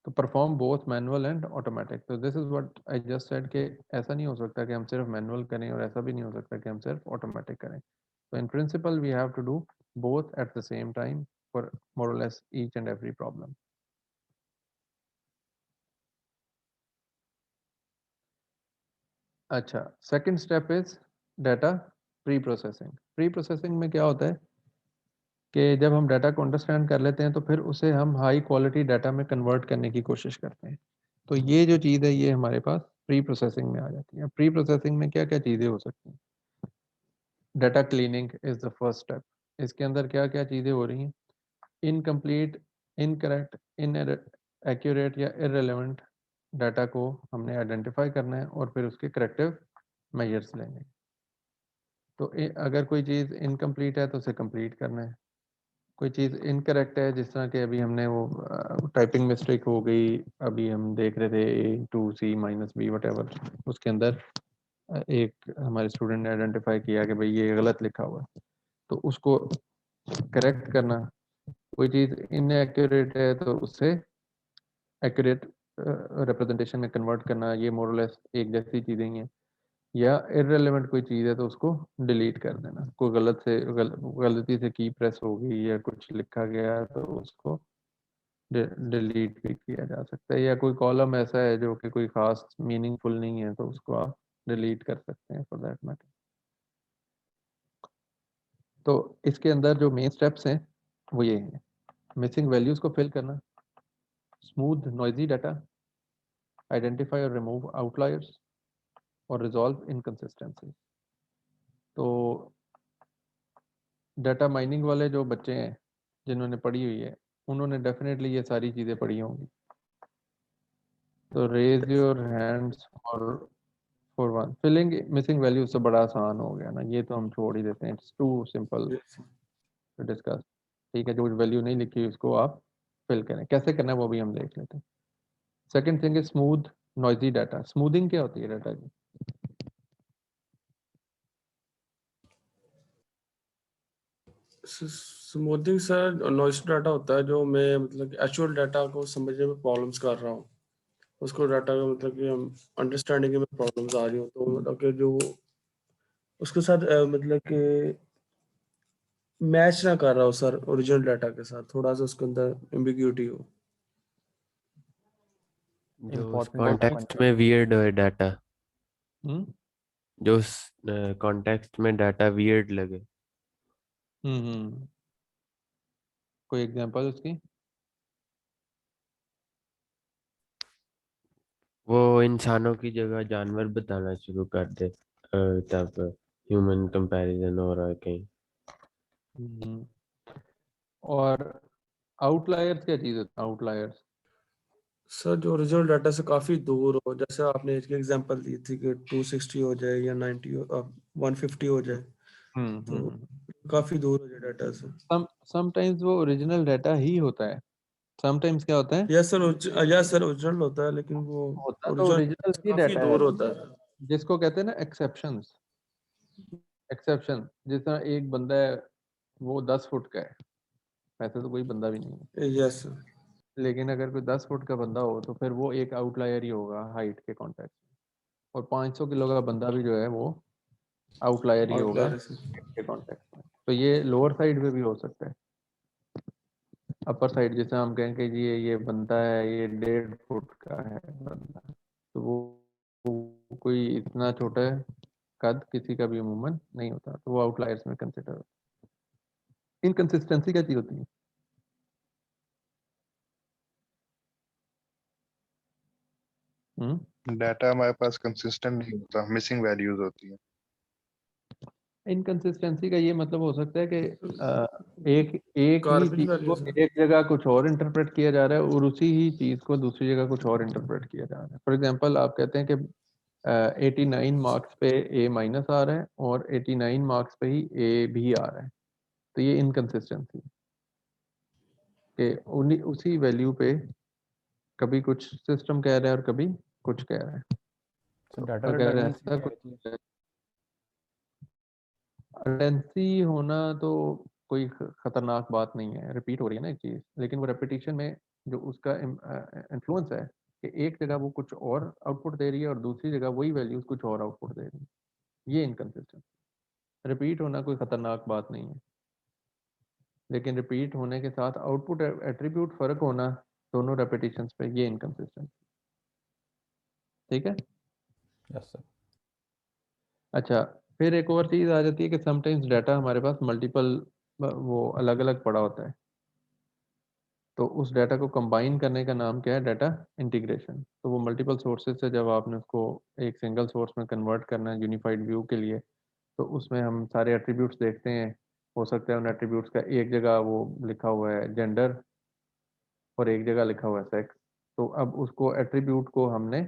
तो perform both manual and automatic. तो this is what I just said कि ऐसा नहीं हो सकता कि हम सिर्फ मैनुअल करें और ऐसा भी नहीं हो सकता कि हम सिर्फ ऑटोमेटिक करें। तो in principle we have to do both at the same time for more or less each and every problem. अच्छा, second step is data preprocessing. Preprocessing में क्या होता है कि जब हम डाटा को अंडरस्टैंड कर लेते हैं तो फिर उसे हम हाई क्वालिटी डाटा में कन्वर्ट करने की कोशिश करते हैं। तो ये जो चीज़ है ये हमारे पास प्री प्रोसेसिंग में आ जाती है। प्री प्रोसेसिंग में क्या क्या चीज़ें हो सकती हैं? Data cleaning is the first step. इसके अंदर क्या क्या चीज़ें हो रही हैं? इनकम्प्लीट, इनकरेक्ट, इनएक्यूरेट या इररेलेवेंट डाटा को हमने आइडेंटिफाई करना है और फिर उसके करेक्टिव मेजर्स लेंगे। तो अगर कोई चीज़ इनकम्प्लीट है तो उसे कंप्लीट करना है, कोई चीज़ इनकरेक्ट है, जिस तरह के अभी हमने वो टाइपिंग मिस्टेक हो गई, अभी हम देख रहे थे A2C-B वटेवर, उसके अंदर एक हमारे स्टूडेंट ने आइडेंटिफाई किया कि भाई ये गलत लिखा हुआ है, तो उसको करेक्ट करना। कोई चीज़ इनएक्यूरेट है तो उससे एक्यूरेट रिप्रेजेंटेशन में कन्वर्ट करना, ये मोर और लेस एक जैसी चीज़ें ही हैं। या इररेलेवेंट कोई चीज़ है तो उसको डिलीट कर देना। कोई गलती से की प्रेस हो गई या कुछ लिखा गया है तो उसको डिलीट भी किया जा सकता है। या कोई कॉलम ऐसा है जो कि कोई खास मीनिंगफुल नहीं है तो उसको आप डिलीट कर सकते हैं फॉर दैट मैटर। तो इसके अंदर जो मेन स्टेप्स हैं वो ये हैं: मिसिंग वैल्यूज़ को फिल करना, स्मूथ नॉइजी डाटा, आइडेंटिफाई और रिमूव आउटलायर्स, और रिजॉल्व इनकंसिस्टेंसी। तो डाटा माइनिंग वाले जो बच्चे हैं जिन्होंने पढ़ी हुई है, उन्होंने डेफिनेटली ये सारी चीज़ें पढ़ी होंगी। तो raise your hands for one. Filling missing values तो बड़ा आसान हो गया ना, ये तो हम छोड़ ही देते हैं, it's too simple to discuss. ठीक है, जो वैल्यू नहीं लिखी उसको आप फिल करें, कैसे करना है वो भी हम देख लेते हैं। Second thing is smooth noisy data. Smoothing क्या होती है डाटा की? स्मूथिंग सर नॉइस डाटा होता है जो मैं मतलब एक्चुअल डाटा को समझने में प्रॉब्लम्स कर रहा हूँ, उसको डाटा का मतलब कि हम अंडरस्टैंडिंग में प्रॉब्लम्स आ रही हो तो मतलब कि जो उसके साथ मतलब कि मैच ना कर रहा हो सर ओरिजिनल डाटा के साथ, थोड़ा सा उसके अंदर एम्बिग्यूटी हो। जो उस कॉन्टेक्स्ट में वियर्ड है डाटा, जो उस कॉन्टेक्स्ट में डाटा वियर्ड लगे। कोई एग्जांपल उसकी? वो इंसानों की जगह जानवर बताना शुरू कर दे, तब ह्यूमन कंपैरिजन हो रहा है कहीं। और आउटलायर्स क्या चीज़ होता है? आउटलायर्स सर जो ओरिजिनल डाटा से काफी दूर हो, जैसे आपने एक एग्जांपल दी थी कि 260 हो जाए या 90 हो, 150 हो जाए, तो काफी दूर हो जाए डाटा से। समटाइम्स वो ओरिजिनल डाटा ही होता है, समटाइम्स क्या होता है, यस सर ओरिजिनल होता है, लेकिन वो होता तो ओरिजिनल ओरिजिनल से ही काफी डाटा है, दूर होता है। जिसको कहते हैं ना एक्सेप्शंस। एक्सेप्शन, जिस तरह एक बंदा है वो 10 फुट का है, वैसे तो कोई बंदा भी नहीं है, यस सर। लेकिन अगर कोई 10 फुट का बंदा हो तो फिर वो एक आउटलायर ही होगा हाइट के कॉन्टेक्स्ट में, और 500 किलो का बंदा भी जो है वो आउटलायर ही होगा आउटलायर से height के कॉन्टेक्स्ट में। तो ये लोअर साइड पे भी हो सकता है, अपर साइड जैसे हम कहें कि जी ये बंदा है, ये 1.5 फुट का है बंदा, तो वो कोई इतना छोटा कद किसी का भी अमूमन नहीं होता, तो वो आउटलायर्स में कंसिडर होता है। इनकंसिस्टेंसी क्या चीज होती है? डाटा हमारे पास कंसिस्टेंट नहीं होता, मिसिंग वैल्यूज होती है। इनकंसिस्टेंसी का ये मतलब हो सकता है कि एक एक ही गार्बेज चीज को वैल्यूज है। एक जगह कुछ और इंटरप्रेट किया जा रहा है और उसी ही चीज को दूसरी जगह कुछ और इंटरप्रेट किया जा रहा है। फॉर एग्जांपल आप कहते हैं कि 89 मार्क्स पे ए माइनस आ रहा है और 89 मार्क्स पे ही ए भी आ रहा है, तो ये इनकंसिस्टेंसी कि उसी वैल्यू पे कभी कुछ सिस्टम कह रहा है और कभी कुछ कह रहा है। तो तो डाटा अगर रिडंडेंसी ऐसा क्या कुछ होती है? रिडंडेंसी होना तो कोई खतरनाक बात नहीं है, रिपीट हो रही है ना एक चीज, लेकिन वो रेपिटेशन में जो उसका इन्फ्लुएंस है कि एक जगह वो कुछ और आउटपुट दे रही है और दूसरी जगह वही वैल्यूज कुछ और आउटपुट दे रही है, ये इनकंसिस्टेंट। रिपीट होना कोई खतरनाक बात नहीं है, लेकिन रिपीट होने के साथ आउटपुट एट्रीब्यूट फर्क होना दोनों रेपिटेशंस पे, ये इनकंसिस्टेंट। ठीक है, यस सर। अच्छा फिर एक और चीज़ आ जाती है कि समटाइम्स डाटा हमारे पास मल्टीपल वो अलग अलग पड़ा होता है, तो उस डाटा को कंबाइन करने का नाम क्या है? Data integration. तो वो मल्टीपल सोर्सेज से जब आपने उसको एक सिंगल सोर्स में कन्वर्ट करना है यूनिफाइड व्यू के लिए, तो उसमें हम सारे एट्रीब्यूट्स देखते हैं। हो सकता है उन एट्रीब्यूट्स का एक जगह वो लिखा हुआ है जेंडर और एक जगह लिखा हुआ है सेक्स, तो अब उसको एट्रीब्यूट को हमने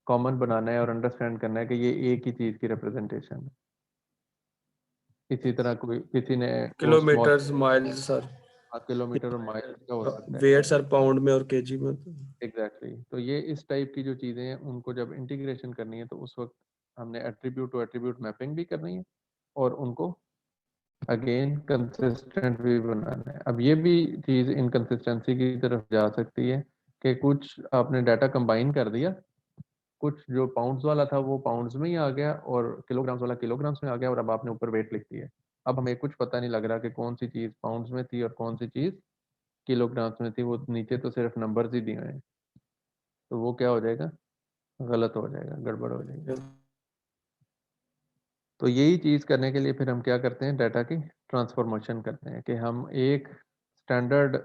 कॉमन बनाना है और अंडरस्टैंड करना है कि ये एक ही चीज़ की रिप्रेजेंटेशन है। इसी तरह कोई किसी ने वो small kilometres miles sir, kilometre और माइल का हो सकता है, वेट सर पाउंड में और केजी में। एग्जैक्टली तो ये इस टाइप की जो चीज़ें हैं उनको जब इंटीग्रेशन करनी है तो उस वक्त हमने एट्रीब्यूट टू एट्रीब्यूट मैपिंग भी करनी है और उनको अगेन कंसिस्टेंट भी बनाना है। अब ये भी चीज़ इनकंसिस्टेंसी की तरफ जा सकती है कि कुछ आपने डाटा कंबाइन कर दिया, कुछ जो पाउंड्स वाला था वो पाउंड्स में ही आ गया और किलोग्राम्स वाला किलोग्राम्स में आ गया और अब आपने ऊपर वेट लिख दिया। अब हमें कुछ पता नहीं लग रहा कि कौन सी चीज़ पाउंड्स में थी और कौन सी चीज़ किलोग्राम्स में थी, वो नीचे तो सिर्फ नंबर्स ही दिए हैं, तो वो क्या हो जाएगा? गलत हो जाएगा, गड़बड़ हो जाएगी। तो यही चीज़ करने के लिए फिर हम क्या करते हैं? डाटा की ट्रांसफॉर्मेशन करते हैं कि हम एक स्टैंडर्ड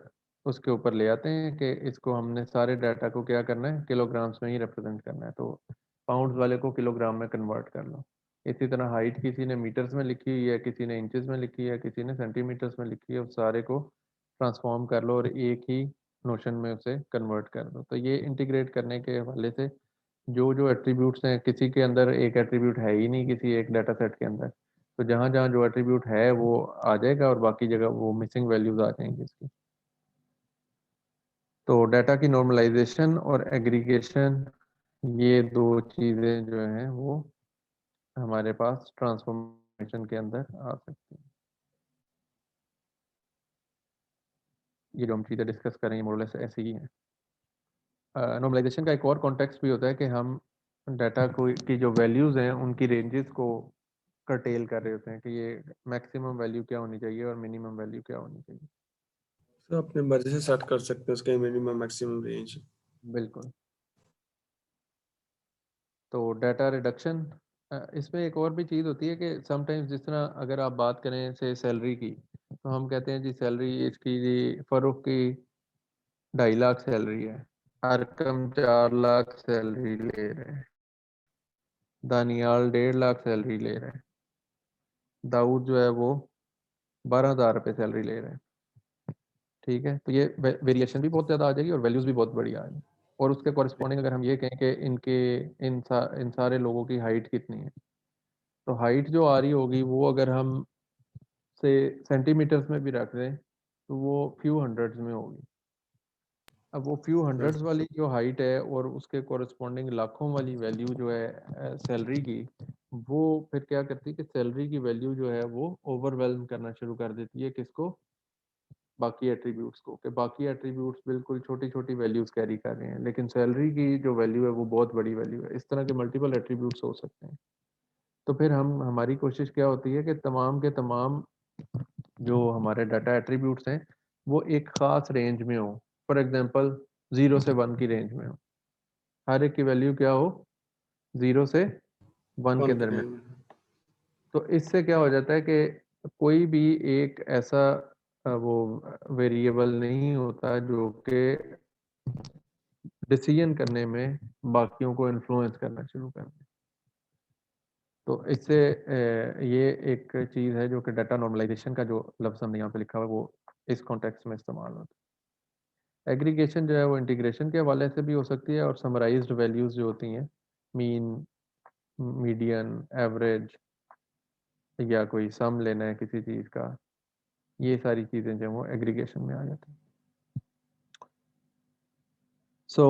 उसके ऊपर ले आते हैं कि इसको हमने सारे डाटा को क्या करना है? किलोग्राम्स में ही रिप्रेजेंट करना है, तो पाउंड्स वाले को किलोग्राम में कन्वर्ट कर लो। इसी तरह हाइट किसी ने मीटर्स में लिखी हुई है, किसी ने इंचेस में लिखी है, किसी ने सेंटीमीटर्स में लिखी है, उस सारे को ट्रांसफॉर्म कर लो और एक ही नोशन में उसे कन्वर्ट कर दो। तो ये इंटीग्रेट करने के हवाले से जो जो एट्रीब्यूट्स हैं, किसी के अंदर एक एट्रीब्यूट है ही नहीं किसी एक डाटा सेट के अंदर, तो जहाँ जहाँ जो एट्रीब्यूट है वो आ जाएगा और बाकी जगह वो मिसिंग वैल्यूज आ जाएंगी इसकी। तो डाटा की नॉर्मलाइजेशन और एग्रीगेशन, ये दो चीज़ें जो हैं वो हमारे पास ट्रांसफॉर्मेशन के अंदर आ सकती हैं। ये जो हम चीज़ें डिस्कस करें मोरलेस ऐसी ही हैं। नॉर्मलाइजेशन का एक और कॉन्टेक्स्ट भी होता है कि हम डाटा को की जो वैल्यूज़ हैं उनकी रेंजेस को कर्टेल कर रहे होते हैं कि ये मैक्सिमम वैल्यू क्या होनी चाहिए और मिनिमम वैल्यू क्या होनी चाहिए। सर अपने मर्जी से सेट कर सकते हैं उसके मिनिमम मैक्सिमम रेंज। बिल्कुल। तो डाटा रिडक्शन, इसमें एक और भी चीज़ होती है कि समटाइम्स जिस तरह अगर आप बात करें से सैलरी की, तो हम कहते हैं जी सैलरी इसकी जी फरूख की 2.5 लाख सैलरी है, अरकम 4 लाख सैलरी ले रहे हैं, दानियाल 1.5 लाख सैलरी ले रहे हैं, दाऊद जो है वो 12,000 रुपये सैलरी ले रहे हैं। ठीक है, तो ये वेरिएशन भी बहुत ज़्यादा आ जाएगी और वैल्यूज़ भी बहुत बड़ी आ जाएगी। और उसके कॉरेस्पॉन्डिंग अगर हम ये कहें कि इन सारे लोगों की हाइट कितनी है, तो हाइट जो आ रही होगी वो अगर हम से सेंटीमीटर्स में भी रख दें तो वो फ्यू हंड्रेड्स में होगी। अब वो फ्यू हंड्रेड्स वाली जो हाइट है और उसके कॉरेस्पॉन्डिंग लाखों वाली वैल्यू जो है सैलरी की, वो फिर क्या करती है कि सैलरी की वैल्यू जो है वो ओवरवेल्म करना शुरू कर देती है किसको, बाकी एट्रीब्यूट्स को, कि बाकी एट्रीब्यूट्स बिल्कुल छोटी छोटी वैल्यूज कैरी कर रहे हैं, लेकिन सैलरी की जो वैल्यू है वो बहुत बड़ी वैल्यू है। इस तरह के मल्टीपल एट्रीब्यूट्स हो सकते हैं। तो फिर हमारी कोशिश क्या होती है कि तमाम के तमाम जो हमारे डाटा एट्रीब्यूट्स हैं वो एक ख़ास रेंज में हो। फॉर एग्जांपल 0 से 1 की रेंज में हो, हर एक की वैल्यू क्या हो, 0 से 1 के दरमियान। तो इससे क्या हो जाता है कि कोई भी एक ऐसा वो वेरिएबल नहीं होता जो कि डिसीजन करने में बाकियों को इन्फ्लुएंस करना शुरू कर दे। तो इससे ये एक चीज़ है जो कि डाटा नॉर्मलाइजेशन का जो लफ्ज़ हमने यहाँ पे लिखा हुआ है वो इस कॉन्टेक्स्ट में इस्तेमाल होता है। एग्रीगेशन जो है वो इंटीग्रेशन के हवाले से भी हो सकती है, और समराइज्ड वैल्यूज़ जो होती हैं, मीन, मीडियन, एवरेज, या कोई सम लेना है किसी चीज़ का, ये सारी चीज़ें जो वो एग्रीगेशन में आ जाती हैं। So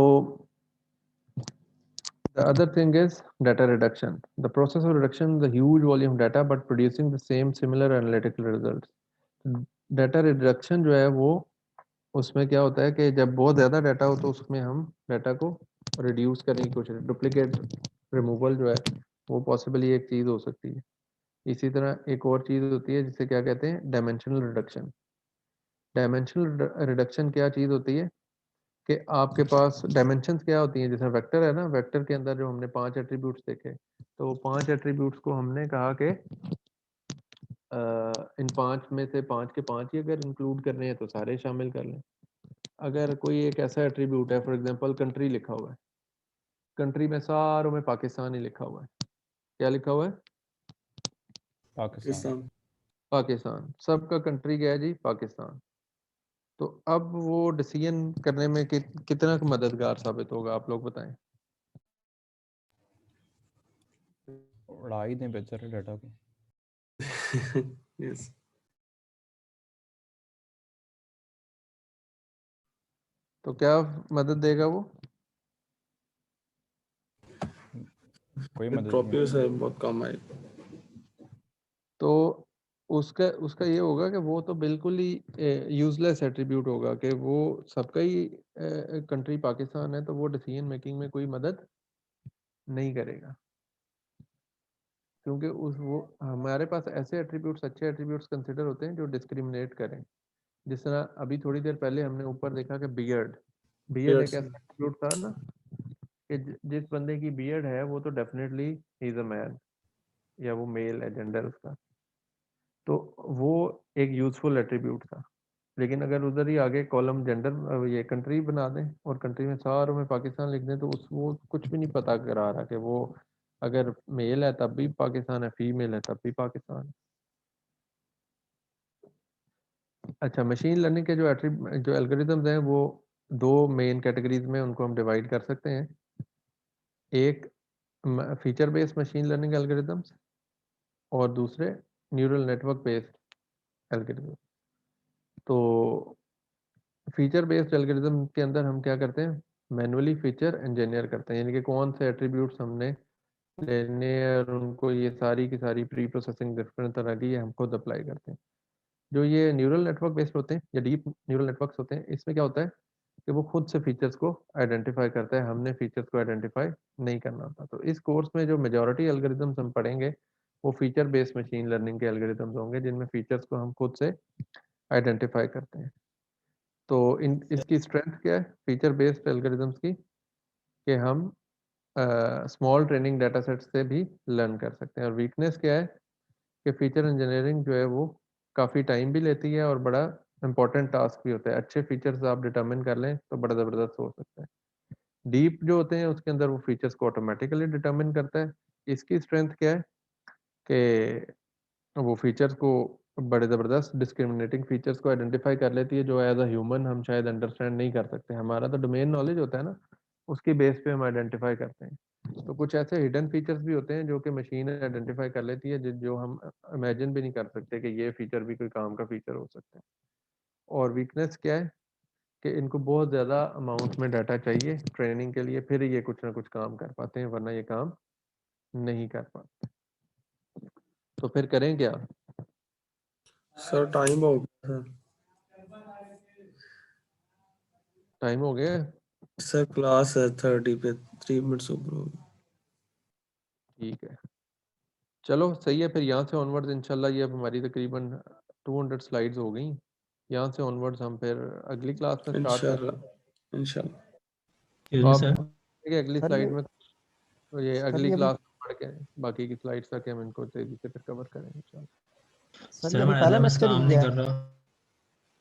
the other thing is data reduction. The process of reduction, the huge volume of data but producing the same similar analytical results. Data reduction जो है वो उसमें क्या होता है कि जब बहुत ज़्यादा डाटा हो तो उसमें हम डाटा को रिड्यूस करने की कोशिश, डुप्लीकेट रिमूवल जो है वो पॉसिबली एक चीज़ हो सकती है। इसी तरह एक और चीज़ होती है जिसे क्या कहते हैं, डायमेंशनल रिडक्शन। डायमेंशनल रिडक्शन क्या चीज़ होती है कि आपके पास डायमेंशंस क्या होती हैं, जैसे वेक्टर है ना, वेक्टर के अंदर जो हमने 5 एट्रीब्यूट्स देखे, तो 5 एट्रीब्यूट्स को हमने कहा कि इन 5 में से 5 के 5 ही अगर इंक्लूड करने हैं तो सारे शामिल कर लें। अगर कोई एक ऐसा एट्रीब्यूट है, फॉर एग्जांपल कंट्री लिखा हुआ है, कंट्री में सारों में पाकिस्तान ही लिखा हुआ है, क्या लिखा हुआ है, पाकिस्तान। पाकिस्तान, सबका कंट्री क्या है जी, पाकिस्तान। तो अब वो डिसीजन करने में कितना मददगार साबित होगा, आप लोग बताएं। उड़ा ही दें बेचारे डाटा को। यस, तो क्या मदद देगा वो, कोई मदद नहीं प्रॉपर्टीज है बहुत कम है। तो उसका उसका ये होगा कि वो तो बिल्कुल ही यूजलेस एट्रीब्यूट होगा कि वो सबका ही कंट्री पाकिस्तान है, तो वो डिसीजन मेकिंग में कोई मदद नहीं करेगा, क्योंकि उस वो हमारे पास ऐसे एट्रीब्यूट्स, अच्छे एट्रीब्यूट्स कंसिडर होते हैं जो डिस्क्रिमिनेट करें। जिस तरह अभी थोड़ी देर पहले हमने ऊपर देखा कि बियर्ड एक ऐसा एट्रीब्यूट था ना कि जिस बंदे की बियर्ड है वो तो definitely he is a man, या वो मेल है जेंडर उसका, तो वो एक यूजफुल एट्रीब्यूट था। लेकिन अगर उधर ही आगे कॉलम जेंडर ये कंट्री बना दें और कंट्री में सारों में पाकिस्तान लिख दें, तो उस वो कुछ भी नहीं पता करा रहा कि वो अगर मेल है तब भी पाकिस्तान है, फीमेल है तब भी पाकिस्तान है। अच्छा, मशीन लर्निंग के जो एल्गोरिदम्स हैं वो दो मेन कैटेगरीज में उनको हम डिवाइड कर सकते हैं। एक feature based machine learning algorithms और दूसरे न्यूरल नेटवर्क बेस्ड एल्गोरिदम। तो फीचर बेस्ड एल्गोरिदम के अंदर हम क्या करते हैं, मैनुअली फीचर इंजीनियर करते हैं, यानी कि कौन से एट्रीब्यूट्स हमने लेने हैं और उनको ये सारी की सारी प्री प्रोसेसिंग डिफरेंट तरह की हम खुद अप्लाई करते हैं। जो ये न्यूरल नेटवर्क बेस्ड होते हैं या डीप न्यूरल नेटवर्क्स होते हैं, इसमें क्या होता है कि वो खुद से फीचर्स को आइडेंटिफाई करता है, हमने फीचर्स को आइडेंटिफाई नहीं करना होता। तो इस कोर्स में जो मेजॉरिटी एल्गोरिदम्स हम पढ़ेंगे वो फीचर बेस्ड मशीन लर्निंग के एल्गोरिदम्स होंगे, जिनमें फीचर्स को हम खुद से आइडेंटिफाई करते हैं। तो इसकी स्ट्रेंथ क्या है फीचर बेस्ड एल्गोरिदम्स की, कि हम स्मॉल ट्रेनिंग डाटा सेट से भी लर्न कर सकते हैं। और वीकनेस क्या है कि फीचर इंजीनियरिंग जो है वो काफ़ी टाइम भी लेती है और बड़ा इंपॉर्टेंट टास्क भी होता है। अच्छे फीचर्स आप डिटर्मिन कर लें तो बड़ा ज़बरदस्त हो सकता है। डीप जो होते हैं उसके अंदर वो फीचर्स को ऑटोमेटिकली डिटर्मिन करता है। इसकी स्ट्रेंथ क्या है कि वो फीचर्स को बड़े ज़बरदस्त डिस्क्रिमिनेटिंग फीचर्स को आइडेंटिफाई कर लेती है जो एज अ ह्यूमन हम शायद अंडरस्टैंड नहीं कर सकते। हमारा तो डोमेन नॉलेज होता है ना, उसकी बेस पे हम आइडेंटिफाई करते हैं। तो कुछ ऐसे हिडन फीचर्स भी होते हैं जो कि मशीन आइडेंटिफाई कर लेती है, जो हम इमेजिन भी नहीं कर सकते कि ये फीचर भी कोई काम का फीचर हो सकता है। और वीकनेस क्या है कि इनको बहुत ज़्यादा अमाउंट में डाटा चाहिए ट्रेनिंग के लिए, फिर ये कुछ ना कुछ काम कर पाते हैं, वरना ये काम नहीं कर पाते। तो फिर करें क्या? सर टाइम हो गया टाइम हो गया है? सर क्लास है 30 पे 3 मिनट्स ऊपर हो गए। ठीक है, चलो सही है। फिर यहाँ से ऑनवर्ड्स इंशाल्लाह ये अब हमारी तकरीबन 200 स्लाइड्स हो गई। यहाँ से ऑनवर्ड्स हम फिर अगली क्लास में स्टार्ट कर इंशाल्लाह इंशाल्लाह। तो आप सर अगली सर स्लाइड ये में, तो ये सर अगली ये अभी क्लास में पढ़ के बाकी की स्लाइड्स तक हम इनको तेजी से फिर कवर करेंगे इंशाल्लाह। सर सर ये अभी हमारा पहला LMS लेक्चर काम ही नहीं है, कर रहा।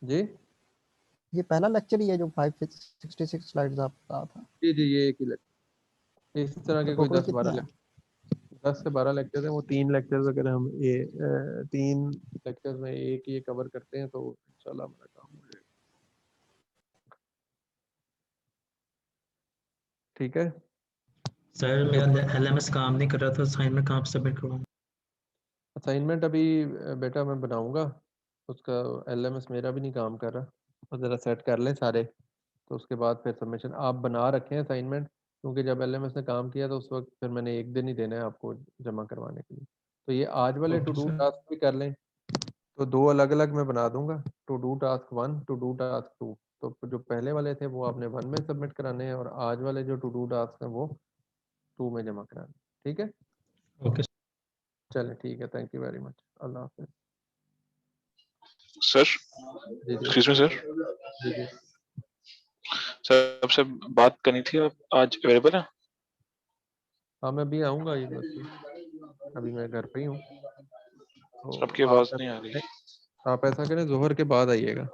जी ये पहला लेक्चर ही है जो 566 स्लाइड्स आप बता था। जी जी, ये एक ही लेक्चर, इस तरह के कोई टोटल 10-12 कितने हैं? 10 से 12 लेक्चर हैं। वो 3 लेक्चर्स अगर हम ये 3 लेक्चर्स में एक ये कवर करते हैं तो इंशाल्लाह हमारा काम हो जाएगा। ठीक है, सर मेरा LMS काम नहीं कर रहा था, असाइनमेंट कहाँ सबमिट करवाऊँ? असाइनमेंट अभी बेटा मैं बनाऊंगा उसका। LMS मेरा भी नहीं काम कर रहा, तो ज़रा सेट कर लें सारे, तो उसके बाद फिर सबमिशन आप बना रखें असाइनमेंट, क्योंकि जब LMS ने काम किया तो उस वक्त फिर मैंने एक दिन ही देना है आपको जमा करवाने के लिए। तो ये आज वाले to okay do sir. Task भी कर लें, तो 2 अलग अलग मैं बना दूंगा, to do task 1, to do task 2। तो जो पहले वाले थे वो आपने 1 में सबमिट कराने हैं, और आज वाले जो टू डू टास्क हैं वो 2 में जमा कराने। ठीक है, ओके चलें ठीक है, थैंक यू वेरी मच, अल्लाह हाफिज़। सर जी जी एक्सक्यूज मी सर, जी जी। सर आपसे बात करनी थी, आप आज अवेलेबल है? हाँ मैं अभी आऊँगा, ये बस अभी मैं घर पे ही हूँ। तो आपकी आवाज नहीं आ रही। आप ऐसा करें, जोहर के बाद आइएगा,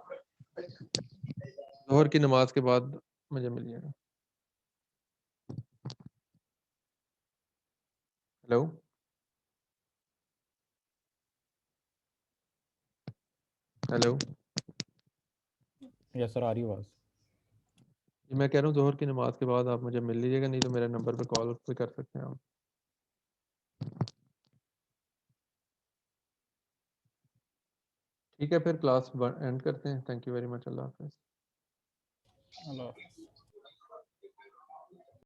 जोहर की नमाज के बाद मुझे मिलिएगा। हेलो हेलो, यस सर, आ रही आवाज। मैं कह रहा हूँ जोहर की नमाज के बाद आप मुझे मिल लीजिएगा, नहीं तो मेरे नंबर पे कॉल भी कर सकते हैं आप। ठीक है, फिर क्लास एंड करते हैं। थैंक यू वेरी मच, अल्लाह हाफिज़। अल्लाह।